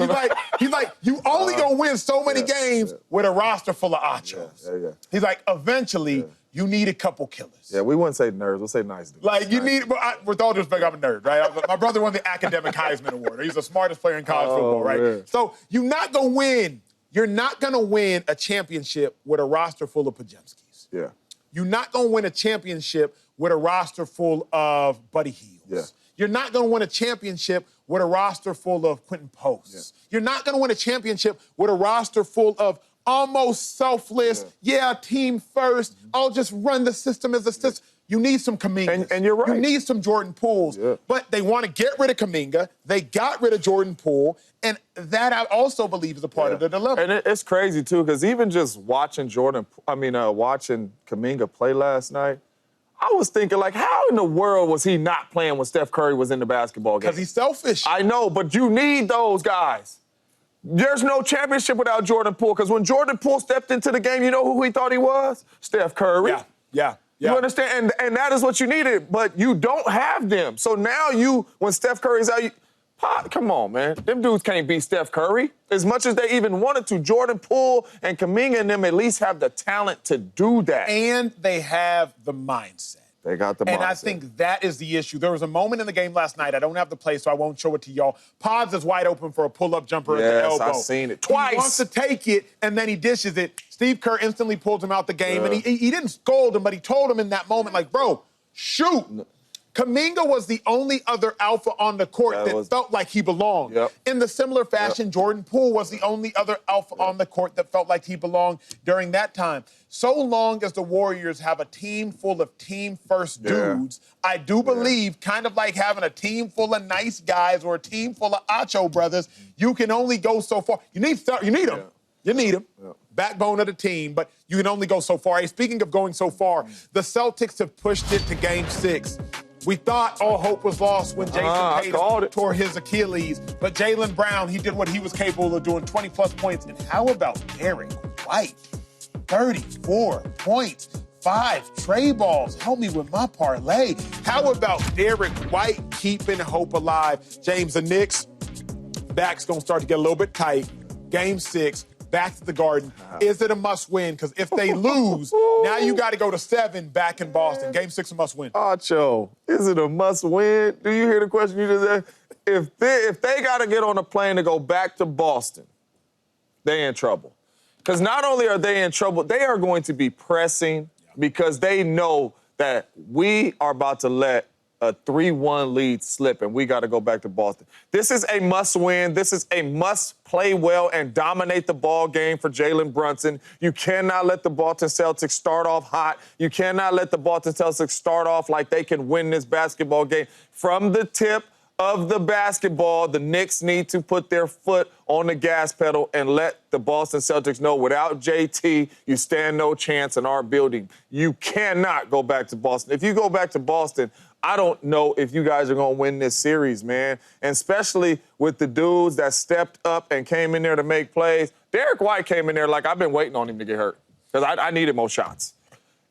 He's like, you only going to win so many games with a roster full of Achos. He's like, eventually, you need a couple killers. Yeah, we wouldn't say nerds. We'll say nice dudes. Like, you need, with all due respect, I'm a nerd, right? My brother won the academic Heisman Award. He's the smartest player in college football, right? Man. So you're not going to win. You're not going to win a championship with a roster full of Pajemskis. Yeah. You're not going to win a championship with a roster full of Buddy Hields. Yeah. You're not going to win a championship with a roster full of Quentin Posts. Yeah. You're not going to win a championship with a roster full of almost selfless, team first, I'll just run the system as a system. You need some Kuminga. And you're right. You need some Jordan Pooles. Yeah. But they want to get rid of Kuminga. They got rid of Jordan Poole. And that I also believe is a part of the dilemma. And it's crazy, too, because even just watching watching Kuminga play last night, I was thinking, like, how in the world was he not playing when Steph Curry was in the basketball game? Because he's selfish. I know, but you need those guys. There's no championship without Jordan Poole, because when Jordan Poole stepped into the game, you know who he thought he was? Steph Curry. Yeah. You understand? And that is what you needed, but you don't have them. So now when Steph Curry's out, come on, man. Them dudes can't beat Steph Curry. As much as they even wanted to, Jordan Poole and Kuminga and them at least have the talent to do that. And they have the mindset. They got the mindset. And I think that is the issue. There was a moment in the game last night. I don't have the play, so I won't show it to y'all. Pods is wide open for a pull-up jumper at the elbow. Yes, I've seen it twice. He wants to take it, and then he dishes it. Steve Kerr instantly pulls him out the game. And he didn't scold him, but he told him in that moment, like, bro, shoot. Kuminga was the only other alpha on the court that felt like he belonged. In the similar fashion, Jordan Poole was the only other alpha on the court that felt like he belonged during that time. So long as the Warriors have a team full of team-first dudes, I do believe, kind of like having a team full of nice guys or a team full of Acho brothers, you can only go so far. You need them. You need them. Backbone of the team, but you can only go so far. Hey, speaking of going so far, the Celtics have pushed it to Game 6. We thought all hope was lost when Jason Tatum tore his Achilles, but Jaylen Brown, he did what he was capable of doing, 20-plus points. And how about Derek White? 34 points, 5 tray balls. Help me with my parlay. How about Derek White keeping hope alive? James, the Knicks, back's going to start to get a little bit tight. Game 6. Back to the Garden. Is it a must-win? Because if they lose, now you got to go to 7 back in Boston. Game 6 a must-win. Acho, is it a must-win? Do you hear the question you just asked? If they got to get on a plane to go back to Boston, they in trouble. Because not only are they in trouble, they are going to be pressing because they know that we are about to let a 3-1 lead slip, and we got to go back to Boston. This is a must-win. This is a must-play well and dominate the ball game for Jalen Brunson. You cannot let the Boston Celtics start off hot. You cannot let the Boston Celtics start off like they can win this basketball game. From the tip of the basketball, the Knicks need to put their foot on the gas pedal and let the Boston Celtics know without JT, you stand no chance in our building. You cannot go back to Boston. If you go back to Boston, I don't know if you guys are going to win this series, man. And especially with the dudes that stepped up and came in there to make plays. Derek White came in there like I've been waiting on him to get hurt because I needed more shots.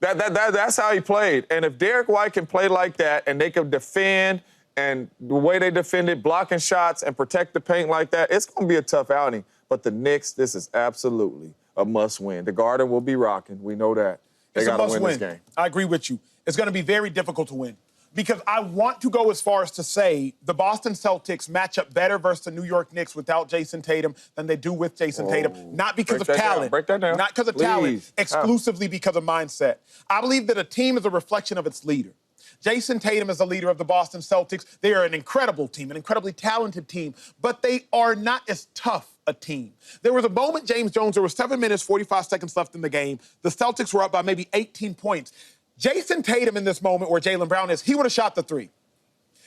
That's how he played. And if Derek White can play like that and they can defend and the way they defended, blocking shots and protect the paint like that, it's going to be a tough outing. But the Knicks, this is absolutely a must-win. The Garden will be rocking. We know that. They got to win this game. I agree with you. It's going to be very difficult to win because I want to go as far as to say the Boston Celtics match up better versus the New York Knicks without Jason Tatum than they do with Jason Tatum. Not because of talent. Break that down. Not because of talent, exclusively because of mindset. I believe that a team is a reflection of its leader. Jason Tatum is the leader of the Boston Celtics. They are an incredible team, an incredibly talented team, but they are not as tough a team. There was a moment, James Jones, there was 7 minutes, 45 seconds left in the game. The Celtics were up by maybe 18 points. Jason Tatum in this moment where Jaylen Brown is, he would have shot the three.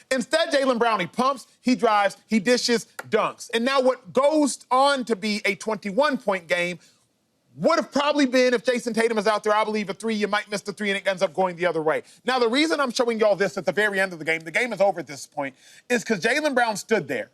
Instead, Jaylen Brown, he pumps, he drives, he dishes, dunks. And now what goes on to be a 21-point game would have probably been, if Jason Tatum is out there, I believe a three, you might miss the three and it ends up going the other way. Now, the reason I'm showing y'all this at the very end of the game is over at this point, is because Jaylen Brown stood there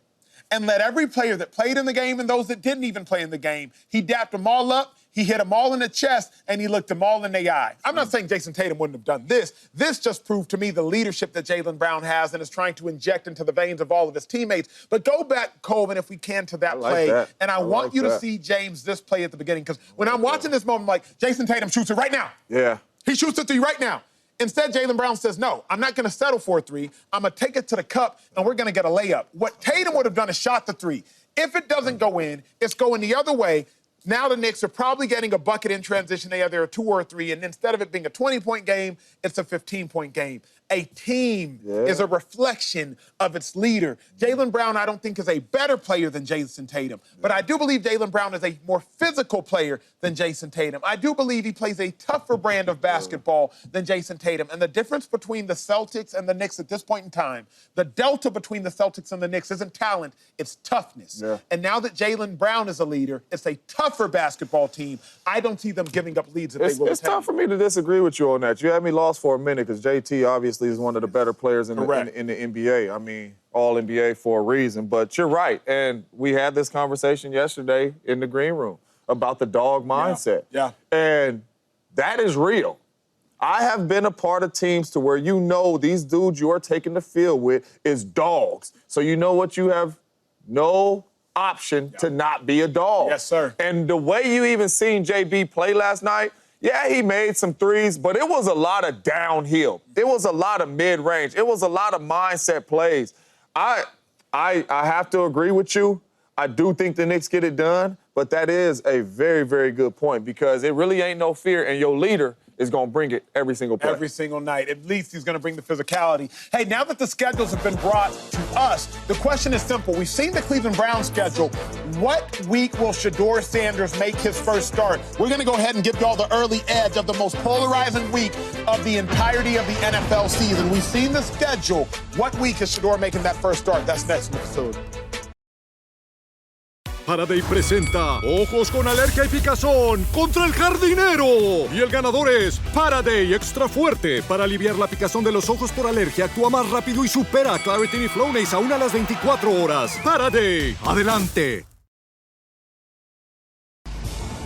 and let every player that played in the game and those that didn't even play in the game, he dapped them all up, he hit them all in the chest, and he looked them all in the eye. I'm not saying Jason Tatum wouldn't have done this. This just proved to me the leadership that Jaylen Brown has and is trying to inject into the veins of all of his teammates. But go back, Colvin, if we can, to that play. And I want you to see, James, this play at the beginning. Because when I'm watching this moment, I'm like, Jason Tatum shoots it right now. Yeah. He shoots it three right now. Instead, Jaylen Brown says, no, I'm not going to settle for a three. I'm going to take it to the cup, and we're going to get a layup. What Tatum would have done is shot the three. If it doesn't go in, it's going the other way. Now the Knicks are probably getting a bucket in transition. They either a 2 or a 3, and instead of it being a 20-point game, it's a 15-point game. A team is a reflection of its leader. Jaylen Brown, I don't think, is a better player than Jason Tatum, but I do believe Jaylen Brown is a more physical player than Jason Tatum. I do believe he plays a tougher brand of basketball than Jason Tatum. And the difference between the Celtics and the Knicks at this point in time, the delta between the Celtics and the Knicks isn't talent, it's toughness. And now that Jaylen Brown is a leader, it's a tougher basketball team. I don't see them giving up leads if they will. It's tough for me to disagree with you on that. You had me lost for a minute because JT obviously is one of the better players in the NBA. I mean, all NBA for a reason. But you're right. And we had this conversation yesterday in the green room about the dog mindset. And that is real. I have been a part of teams to where you know these dudes you are taking the field with is dogs. So you know what? You have no option to not be a dog. Yes, sir. And the way you even seen JB play last night, yeah, he made some threes, but it was a lot of downhill. It was a lot of mid-range. It was a lot of mindset plays. I have to agree with you. I do think the Knicks get it done, but that is a very, very good point because it really ain't no fear, and your leader is going to bring it every single play. Every single night. At least he's going to bring the physicality. Hey, now that the schedules have been brought to us, the question is simple. We've seen the Cleveland Browns schedule. What week will Shedeur Sanders make his first start? We're going to go ahead and give y'all the early edge of the most polarizing week of the entirety of the NFL season. We've seen the schedule. What week is Shedeur making that first start? That's next in the facility. Faraday presenta Ojos con Alergia y Picazón contra el jardinero. Y el ganador es Faraday Extra Fuerte. Para aliviar la picazón de los ojos por alergia, actúa más rápido y supera a Claritin y Flonase aún a las 24 horas. Faraday, adelante.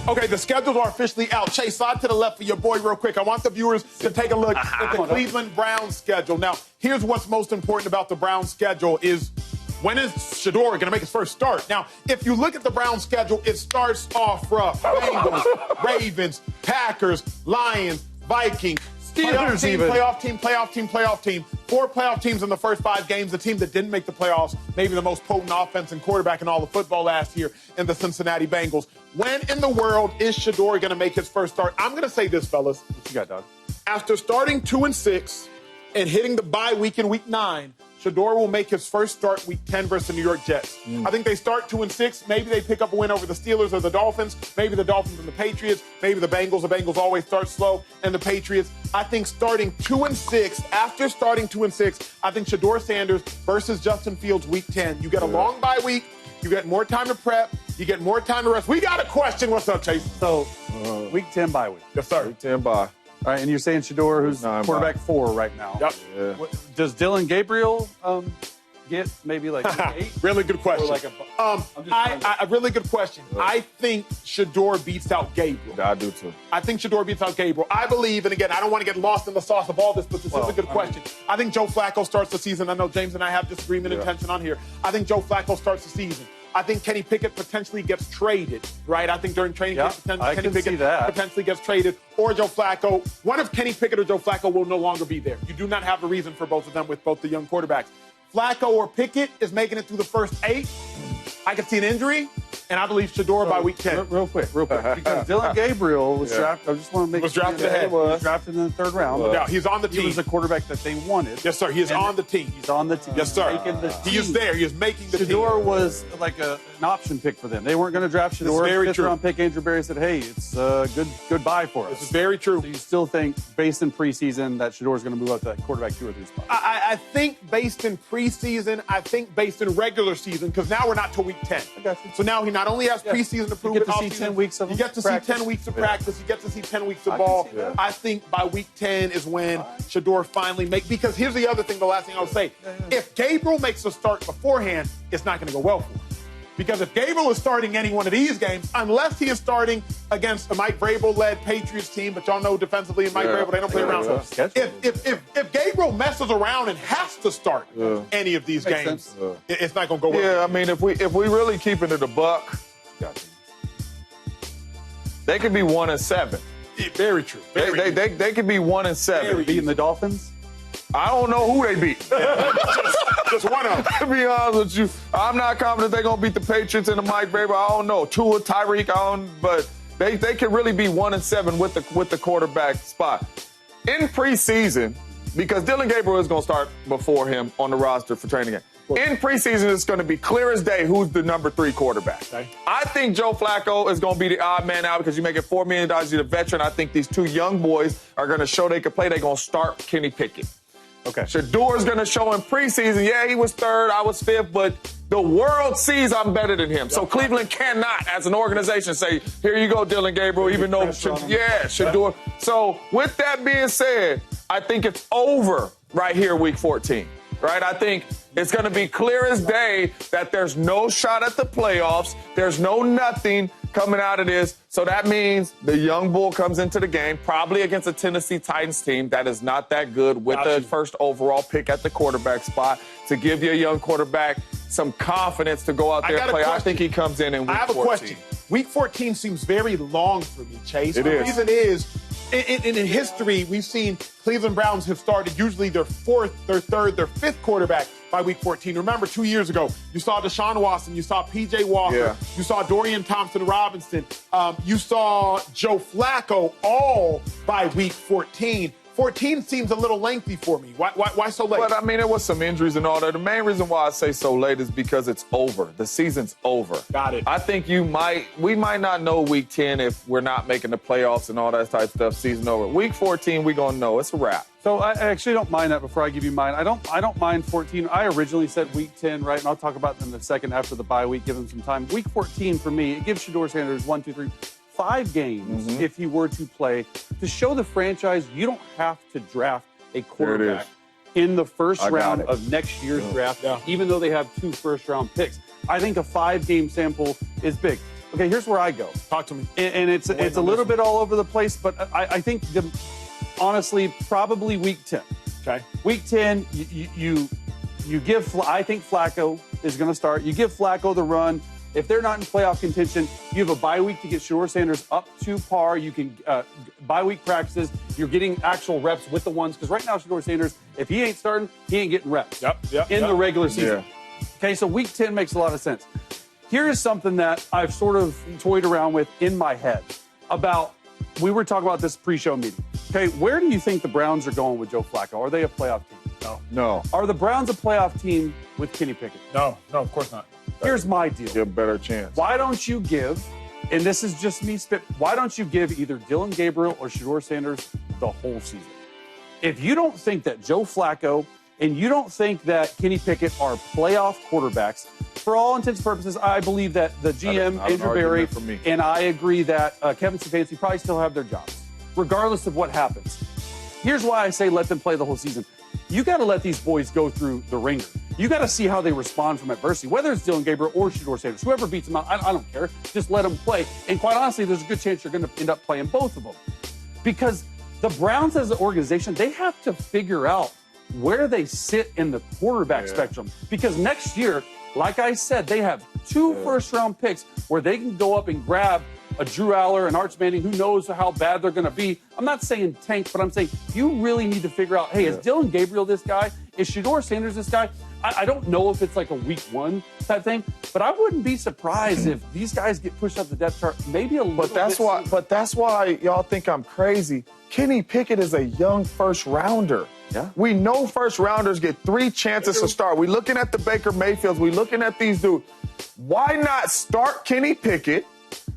Okay, the schedules are officially out. Chase, slide to the left for your boy real quick. I want the viewers to take a look at the Cleveland Browns schedule. Now, here's what's most important about the Browns schedule is when is Shedeur going to make his first start? Now, if you look at the Browns schedule, it starts off rough. Bengals, Ravens, Packers, Lions, Vikings, Steelers even. Playoff team. 4 playoff teams in the first 5 games. The team that didn't make the playoffs, maybe the most potent offense and quarterback in all of football last year, in the Cincinnati Bengals. When in the world is Shedeur going to make his first start? I'm going to say this, fellas. What you got, dog? After starting 2-6 and hitting the bye week in week 9, Shedeur will make his first start week 10 versus the New York Jets. I think they start 2-6. Maybe they pick up a win over the Steelers or the Dolphins. Maybe the Dolphins and the Patriots. Maybe the Bengals. The Bengals always start slow. And the Patriots. I think starting 2-6, after starting 2-6, I think Shedeur Sanders versus Justin Fields week 10. You get a long bye week. You get more time to prep. You get more time to rest. We got a question. What's up, Chase? So, week 10 bye week. Yes, sir. Week 10 bye. All right, and you're saying Shedeur, who's quarterback 4 right now. Yep. Yeah. Does Dylan Gabriel get maybe like 8? Really good question. Or like a really good question. I think Shedeur beats out Gabriel. I do too. I think Shedeur beats out Gabriel. I believe, and again, I don't want to get lost in the sauce of all this, but this is a good question. I think Joe Flacco starts the season. I know James and I have disagreement and tension on here. I think Joe Flacco starts the season. I think Kenny Pickett potentially gets traded, right? I think during training camp, Kenny Pickett potentially gets traded, or Joe Flacco. One of Kenny Pickett or Joe Flacco will no longer be there. You do not have a reason for both of them with both the young quarterbacks. Flacco or Pickett is making it through the first 8. I could see an injury, and I believe Shedeur by week 10. Real quick. Because Dylan Gabriel was drafted. I just want to make was drafted ahead. He was drafted in the 3rd round. Yeah, he's on the team. He was the quarterback that they wanted. Yes, sir. He is on the team. He's on the team. Yes, sir. He is there. He is making the team. Shedeur was like an option pick for them. They weren't going to draft Shedeur. Very 5th true. round pick, Andrew Berry said, hey, it's goodbye for us. This is very true. So you still think, based in preseason, that Shedeur is going to move up to that quarterback 2 or 3 spot? I think based in preseason, I think based in regular season, because now we're not till week 10. I got you. So now he not only has preseason to prove You it, get to see 10 weeks of you get to see 10 weeks of practice. You get to see 10 weeks of ball. I think by week 10 is when Shedeur finally because here's the other thing, the last thing I'll say. If Gabriel makes a start beforehand, it's not going to go well for him. Because if Gabriel is starting any one of these games, unless he is starting against a Mike Vrabel-led Patriots team, but y'all know defensively in Mike Vrabel, they don't play around. If Gabriel messes around and has to start any of these games, it's not going to go well. Yeah, I mean, if we really keeping it a buck, they could be 1-7. Very true. They could be 1-7. Beating the Dolphins? I don't know who they beat. Just one of them. To be honest with you, I'm not confident they're going to beat the Patriots and the Mike Vrabel. I don't know. Tua, Tyreek, but they could really be 1-7 with the quarterback spot. In preseason, because Dylan Gabriel is going to start before him on the roster for training game. In preseason, it's going to be clear as day who's the number 3 quarterback. Okay. I think Joe Flacco is going to be the odd man out because you make it $4 million, you're the veteran. I think these 2 young boys are going to show they can play. They're going to start Kenny Pickett. Okay. Shedeur's going to show in preseason. Yeah, he was 3rd, I was 5th, but the world sees I'm better than him. So Cleveland cannot, as an organization, say, here you go, Dylan Gabriel, even though, Shedeur. So with that being said, I think it's over right here week 14, right? I think it's going to be clear as day that there's no shot at the playoffs. There's no nothing coming out of this. So that means the young bull comes into the game, probably against a Tennessee Titans team that is not that good with the first overall pick at the quarterback spot to give your young quarterback some confidence to go out there and play. I think he comes in week 14. I have a question. Week 14 seems very long for me, Chase. The reason is, in history, we've seen Cleveland Browns have started usually their 4th, their 3rd, their 5th quarterback by week 14. Remember, 2 years ago, you saw Deshaun Watson, you saw P.J. Walker, you saw Dorian Thompson-Robinson, you saw Joe Flacco all by week 14. 14 seems a little lengthy for me. Why so late? But, I mean, it was some injuries and all that. The main reason why I say so late is because it's over. The season's over. Got it. I think we might not know week 10 if we're not making the playoffs and all that type of stuff. Season over. Week 14, we're going to know. It's a wrap. So I actually don't mind that before I give you mine. I don't mind 14. I originally said week 10, right? And I'll talk about them in a second after the bye week, give them some time. Week 14 for me, it gives Shedeur Sanders 5 games if he were to play to show the franchise you don't have to draft a quarterback in the first round of next year's draft, even though they have 2 first-round picks. I think a 5-game sample is big. Okay, here's where I go. Talk to me. And it's a little bit all over the place, but I think honestly, probably week 10. Okay. Week 10, you give. I think Flacco is going to start. You give Flacco the run. If they're not in playoff contention, you have a bye week to get Shedeur Sanders up to par. You can bye week practices. You're getting actual reps with the ones because right now Shedeur Sanders, if he ain't starting, he ain't getting reps in the regular season. Okay, so week 10 makes a lot of sense. Here is something that I've sort of toyed around with in my head about. We were talking about this pre-show meeting. Okay, where do you think the Browns are going with Joe Flacco? Are they a playoff team? No. Are the Browns a playoff team with Kenny Pickett? No, of course not. Here's my deal. Give a better chance. Why don't you give, and this is just me why don't you give either Dylan Gabriel or Shedeur Sanders the whole season? If you don't think that Joe Flacco and you don't think that Kenny Pickett are playoff quarterbacks, for all intents and purposes, I believe that the GM, Andrew Berry, and I agree that Kevin Stefanski probably still have their jobs, regardless of what happens. Here's why I say let them play the whole season. You got to let these boys go through the ringer. You got to see how they respond from adversity, whether it's Dylan Gabriel or Shedeur Sanders. Whoever beats them out, I don't care. Just let them play. And quite honestly, there's a good chance you're going to end up playing both of them. Because the Browns as an organization, they have to figure out where they sit in the quarterback spectrum. Because next year, like I said, they have 2 first-round picks where they can go up and grab a Drew Aller, an Arch Manning, who knows how bad they're going to be. I'm not saying tank, but I'm saying you really need to figure out, hey, is Dylan Gabriel this guy? Is Shedeur Sanders this guy? I don't know if it's like a week 1 type thing, but I wouldn't be surprised if these guys get pushed up the depth chart maybe a little bit. But that's why y'all think I'm crazy. Kenny Pickett is a young first-rounder. Yeah. We know first-rounders get 3 chances to start. We're looking at the Baker Mayfields. We're looking at these dudes. Why not start Kenny Pickett,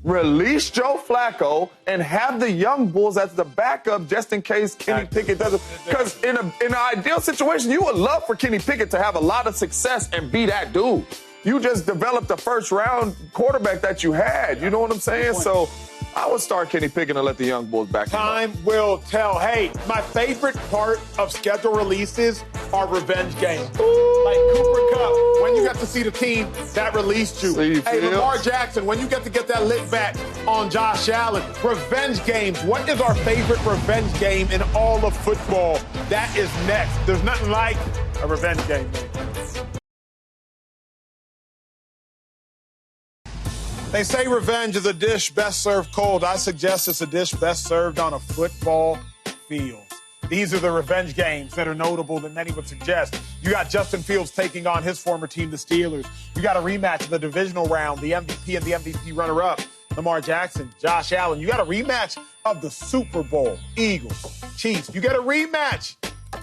release Joe Flacco, and have the young bulls as the backup just in case Kenny Pickett doesn't? Because in an ideal situation, you would love for Kenny Pickett to have a lot of success and be that dude. You just developed the first-round quarterback that you had. You know what I'm saying? So I would start Kenny Pickett and let the young bulls back. Time will tell. Hey, my favorite part of schedule releases are revenge games. Like Cooper Kupp, when you get to see the team that released you. Hey, Lamar Jackson, when you get to get that lick back on Josh Allen. Revenge games. What is our favorite revenge game in all of football? That is next. There's nothing like a revenge game, man. They say revenge is a dish best served cold. I suggest it's a dish best served on a football field. These are the revenge games that are notable that many would suggest. You got Justin Fields taking on his former team, the Steelers. You got a rematch of the divisional round, the MVP and the MVP runner-up, Lamar Jackson, Josh Allen. You got a rematch of the Super Bowl, Eagles, Chiefs. You got a rematch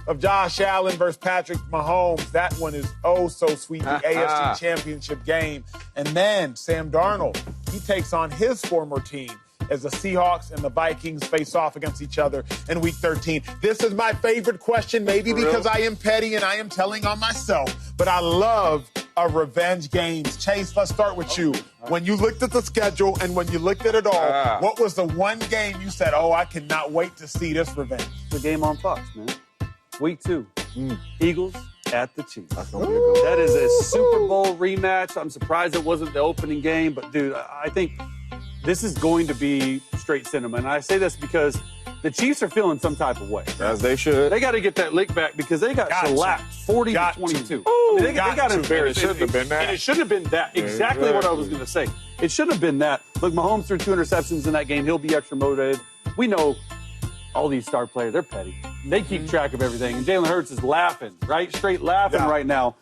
of Josh Allen versus Patrick Mahomes. That one is oh so sweet, the AFC Championship game. And then Sam Darnold, he takes on his former team as the Seahawks and the Vikings face off against each other in Week 13. This is my favorite question, maybe because I am petty and I am telling on myself, but I love a revenge games. Chase, let's start with you. When you looked at the schedule and when you looked at it all, what was the one game you said, oh, I cannot wait to see this revenge? The game on Fox, man. Week 2, Eagles at the Chiefs. That is a Super Bowl rematch. I'm surprised it wasn't the opening game, but dude, I think this is going to be straight cinema. And I say this because the Chiefs are feeling some type of way. As they should. They got to get that lick back because they got shellacked 40-22. They got embarrassed. It shouldn't have been that. And it shouldn't have been that. Exactly what I was going to say. It shouldn't have been that. Look, Mahomes threw 2 interceptions in that game. He'll be extra motivated. We know all these star players, they're petty. They keep track of everything. And Jalen Hurts is laughing, right? Straight laughing right now.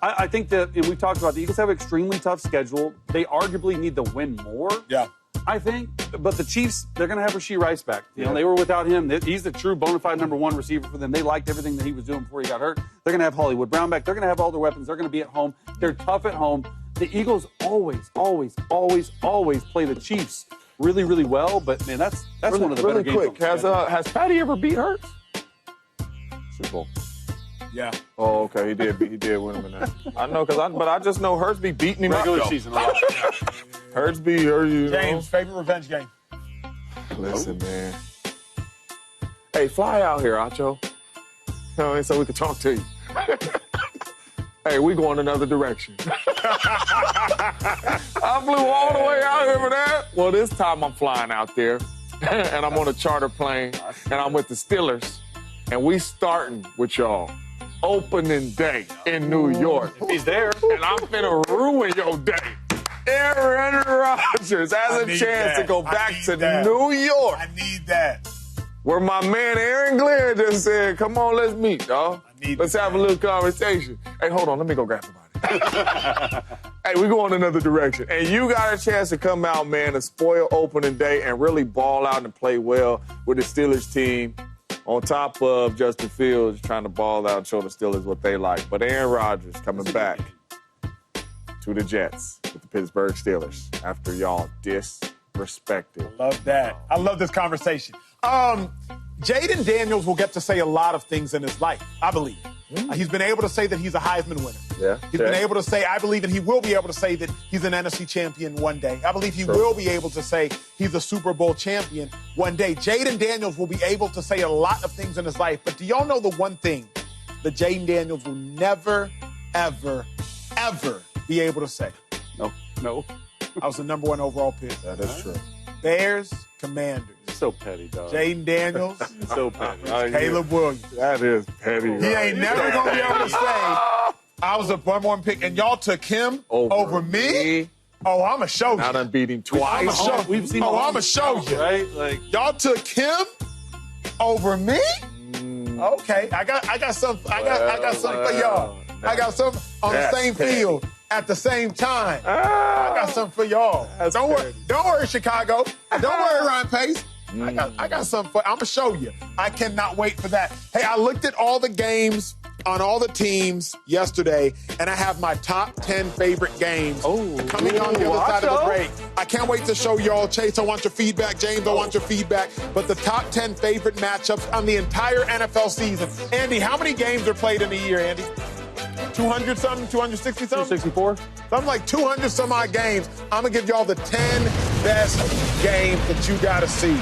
I think that, and we've talked about the Eagles have an extremely tough schedule. They arguably need to win more. Yeah. I think. But the Chiefs, they're going to have Rashee Rice back. You know, they were without him. He's the true bona fide number 1 receiver for them. They liked everything that he was doing before he got hurt. They're going to have Hollywood Brown back. They're going to have all their weapons. They're going to be at home. They're tough at home. The Eagles always play the Chiefs really, really well. But, man, that's really, one of the better games. Really quick, has Patty ever beat Hurts? Super Bowl. Yeah. Oh, okay. He did win him in that. I know, but I just know Hurts be beating him regular up, season a lot. Hurts be, you know. James, favorite revenge game? Listen, man. Hey, fly out here, Acho. You know what I mean? So we can talk to you. Hey, we going another direction. I flew all the way out here for that. Well, this time I'm flying out there, and I'm on a charter plane, and I'm with the Steelers, and we starting with y'all. Opening day in New York. He's there. And I'm finna ruin your day. Aaron Rodgers has a chance to go back to New York. I need that. Where my man Aaron Glenn just said, come on, let's meet, dog. Let's have a little conversation. Hey, hold on, let me go grab somebody. Hey, we going another direction. And you got a chance to come out, man, and spoil opening day and really ball out and play well with the Steelers team. On top of Justin Fields trying to ball out and show the Steelers what they like. But Aaron Rodgers coming back to the Jets with the Pittsburgh Steelers after y'all disrespected. Love that. I love this conversation. Jaden Daniels will get to say a lot of things in his life, I believe. He's been able to say that he's a Heisman winner. Yeah. He's been able to say, I believe, and he will be able to say that he's an NFC champion one day. I believe he will be able to say he's a Super Bowl champion one day. Jaden Daniels will be able to say a lot of things in his life. But do y'all know the one thing that Jaden Daniels will never, ever, ever be able to say? No. I was the number 1 overall pick. That is true. Bears, Commanders. So petty, dog. Jaden Daniels. So petty. Caleb Williams. That is petty. He ain't never going to be able to say, I was a number 1 pick, and y'all took him over me? Oh, I'm going to show you. Now done beat him twice. I'm going to show you. Right? Like, y'all took him over me? Okay, I got some for y'all. I got some on the same field at the same time. I got something for y'all. Don't worry, Chicago. Don't worry, Ryan Pace. I got something for. I'm gonna show you. I cannot wait for that. Hey, I looked at all the games on all the teams yesterday, and I have my top 10 favorite games coming on the other side of the break. I can't wait to show y'all. Chase, I want your feedback. James, I want your feedback. But the top 10 favorite matchups on the entire NFL season. Andy, how many games are played in a year, Andy? 200 something, 260 something? 264. Something like 200 some odd games. I'm going to give y'all the 10 best games that you got to see.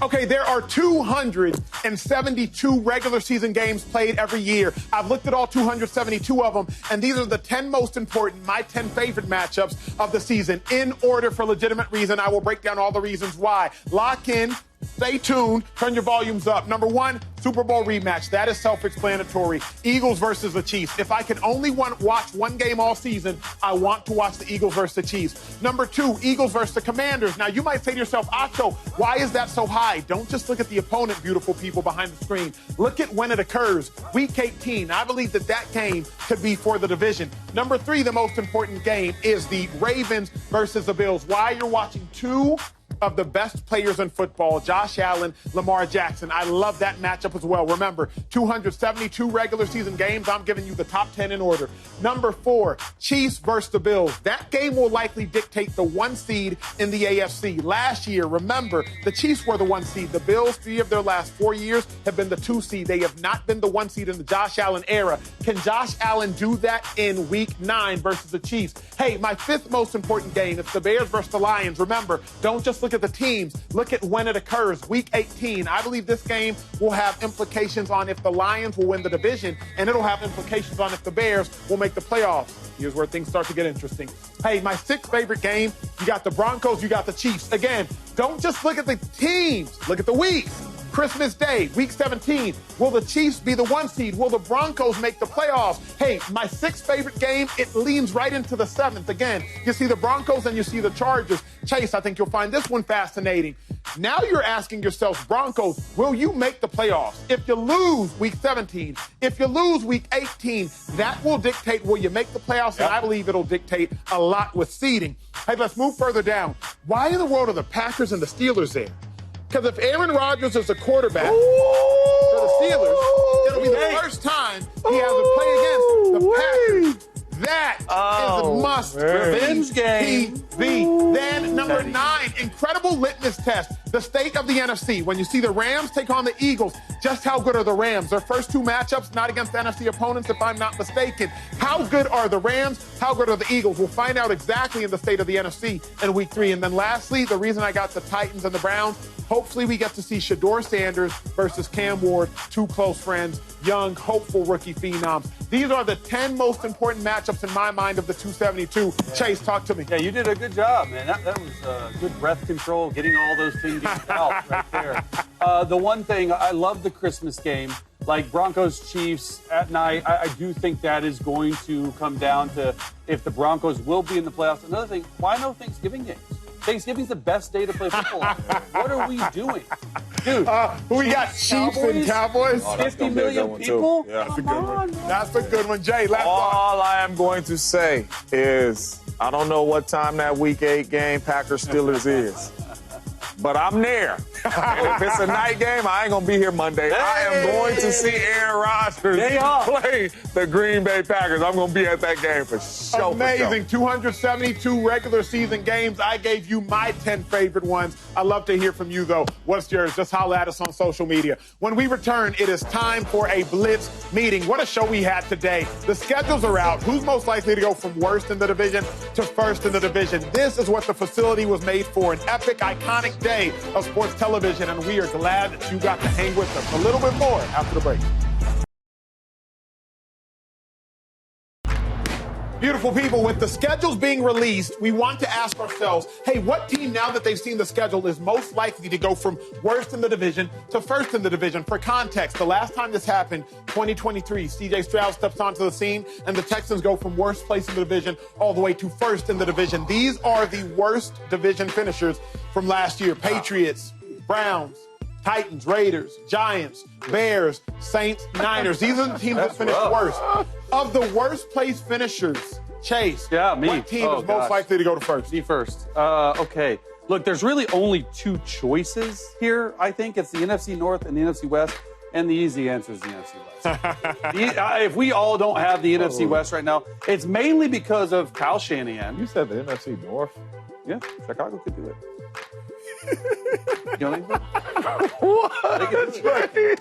Okay, there are 272 regular season games played every year. I've looked at all 272 of them, and these are the 10 most important, my 10 favorite matchups of the season. In order for legitimate reason, I will break down all the reasons why. Lock in. Stay tuned. Turn your volumes up. Number 1, Super Bowl rematch. That is self-explanatory. Eagles versus the Chiefs. If I can only watch one game all season, I want to watch the Eagles versus the Chiefs. Number 2, Eagles versus the Commanders. Now, you might say to yourself, Acho, why is that so high? Don't just look at the opponent, beautiful people behind the screen. Look at when it occurs. Week 18. I believe that game could be for the division. Number 3, the most important game is the Ravens versus the Bills. Why you're watching 2 of the best players in football, Josh Allen, Lamar Jackson. I love that matchup as well. Remember, 272 regular season games. I'm giving you the top 10 in order. Number 4, Chiefs versus the Bills. That game will likely dictate the 1 seed in the AFC. Last year, remember, the Chiefs were the 1 seed. The Bills, 3 of their last 4 years, have been the 2 seed. They have not been the 1 seed in the Josh Allen era. Can Josh Allen do that in Week 9 versus the Chiefs? Hey, my 5th most important game, it's the Bears versus the Lions. Remember, don't just look at the teams. Look at when it occurs. Week 18. I believe this game will have implications on if the Lions will win the division, and it'll have implications on if the Bears will make the playoffs. Here's where things start to get interesting. Hey, my 6th favorite game, you got the Broncos, you got the Chiefs. Again, don't just look at the teams. Look at the weeks. Christmas Day, Week 17. Will the Chiefs be the 1 seed? Will the Broncos make the playoffs? Hey, my 6th favorite game, it leans right into the 7th. Again, you see the Broncos and you see the Chargers. Chase, I think you'll find this one fascinating. Now you're asking yourself, Broncos, will you make the playoffs? If you lose Week 17, if you lose Week 18, that will dictate will you make the playoffs, and I believe it'll dictate a lot with seeding. Hey, let's move further down. Why in the world are the Packers and the Steelers there? Because if Aaron Rodgers is the quarterback for the Steelers, it'll be the first time he has to play against the Packers. That is a must. Revenge game. Then number 9, incredible litmus test. The state of the NFC. When you see the Rams take on the Eagles, just how good are the Rams? Their first 2 matchups, not against NFC opponents, if I'm not mistaken. How good are the Rams? How good are the Eagles? We'll find out exactly in the state of the NFC in Week 3. And then lastly, the reason I got the Titans and the Browns, hopefully we get to see Shedeur Sanders versus Cam Ward, 2 close friends, young, hopeful rookie phenoms. These are the 10 most important matchups in my mind of the 272. Chase, talk to me. Yeah, you did a good job, man. That was good breath control, getting all those things out right there. The one thing, I love the Christmas game. Like Broncos Chiefs at night, I do think that is going to come down to if the Broncos will be in the playoffs. Another thing, why no Thanksgiving games? Thanksgiving's the best day to play football. What are we doing? Dude, we got Chiefs and Cowboys. 50 million people? Yeah, that's a good one. That's a good one, Jay. All I am going to say is I don't know what time that Week 8 game Packers-Steelers is, but I'm there. And if it's a night game, I ain't going to be here Monday. Hey. I am going to see Aaron Rodgers play the Green Bay Packers. I'm going to be at that game for sure. Amazing. 272 regular season games. I gave you my 10 favorite ones. I'd love to hear from you, though. What's yours? Just holler at us on social media. When we return, it is time for a Blitz meeting. What a show we had today. The schedules are out. Who's most likely to go from worst in the division to first in the division? This is what the facility was made for, an epic, iconic day of sports television, and we are glad that you got to hang with us. A little bit more after the break. Beautiful people, with the schedules being released, we want to ask ourselves, hey, what team, now that they've seen the schedule, is most likely to go from worst in the division to first in the division? For context, the last time this happened, 2023, C.J. Stroud steps onto the scene, and the Texans go from worst place in the division all the way to first in the division. These are the worst division finishers from last year. Patriots, Browns, Titans, Raiders, Giants, Bears, Saints, Niners. These are the teams that finished worst. Of the worst place finishers, Chase, what team is most likely to go to first? Me first. Okay. Look, there's really only two choices here, I think. It's the NFC North and the NFC West, and the easy answer is the NFC West. If we all don't have the NFC West right now, it's mainly because of Kyle Shanahan. You said the NFC North? Yeah, Chicago could do it. You know what?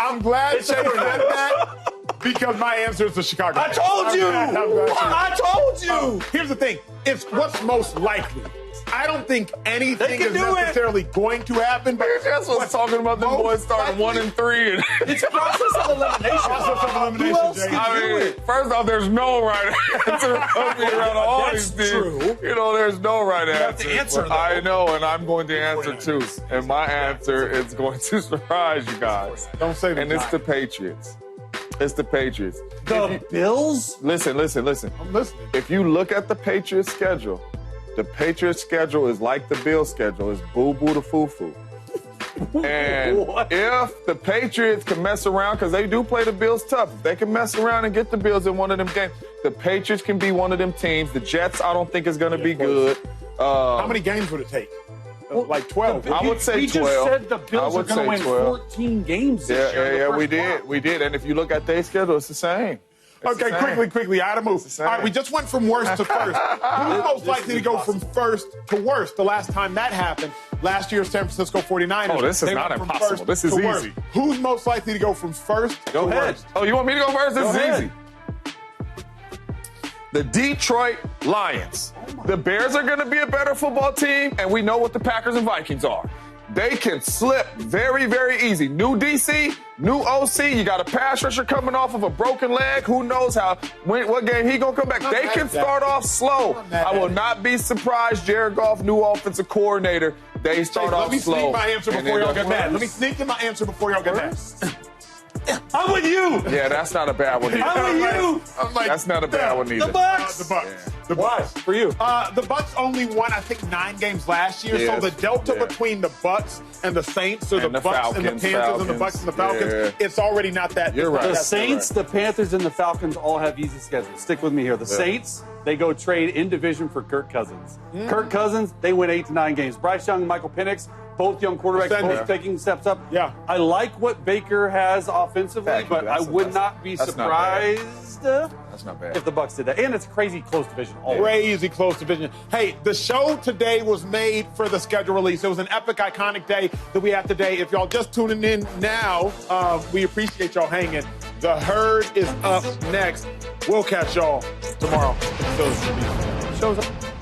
I'm glad Chase said that because my answer is the Chicago. I told you! I told you! Here's the thing. It's what's most likely. I don't think anything is necessarily going to happen. But that's what's talking about. The boys starting 1-3. It's process of elimination. Who else can do it? First off, there's no right answer. Around all these things. You know, there's no right answer. You have to answer, I know, and I'm going to answer too. And my answer is going to surprise you guys. Don't say that. And it's the Patriots. It's the Patriots. The Bills? Listen. I'm listening. If you look at the Patriots schedule, the Patriots schedule is like the Bills schedule. It's boo-boo to foo-foo. And if the Patriots can mess around, because they do play the Bills tough, if they can mess around and get the Bills in one of them games, the Patriots can be one of them teams. The Jets, I don't think is going to be good. How many games would it take? Like 12. I would say 12. We just said the Bills are going to win 14 games this year. Yeah, we did. And if you look at their schedule, it's the same. Okay, quickly, I gotta move. All right, we just went from worst to first. Who's most likely to go from first to worst? The last time that happened, last year, San Francisco 49ers. Oh, this is not impossible. This is easy. Who's most likely to go from first to worst? Oh, you want me to go first? This is easy. The Detroit Lions. The Bears are going to be a better football team, and we know what the Packers and Vikings are. They can slip very, very easy. New DC, new OC. You got a pass rusher coming off of a broken leg. Who knows what game he gonna come back? They can start off slow. I will not be surprised. Jared Goff, new offensive coordinator. They start off slow. Let me sneak my answer before y'all get mad. Let me sneak in my answer before y'all get mad. I'm with you. Yeah, that's not a bad one either. I'm with you. That's not a bad one either. The Bucks. The Bucks. Yeah. The Bucks. For you. The Bucks only won, I think, 9 games last year. Yes. So the delta between the Bucks and the Saints, or the Bucks Falcons, and the Panthers and the Bucks and the Falcons, it's already not that. You're right. The Saints, the Panthers, and the Falcons all have easy schedules. Stick with me here. The Saints, they go trade in division for Kirk Cousins. Kirk Cousins, they win 8 to 9 games. Bryce Young and Michael Penix, both young quarterbacks, both taking steps up. Yeah. I like what Baker has offensively, but I would not be surprised That's not bad. if the Bucks did that. And it's a crazy close division. Crazy close division. Hey, the show today was made for the schedule release. It was an epic, iconic day that we had today. If y'all just tuning in now, we appreciate y'all hanging. The Herd is up next. We'll catch y'all tomorrow. Show's up.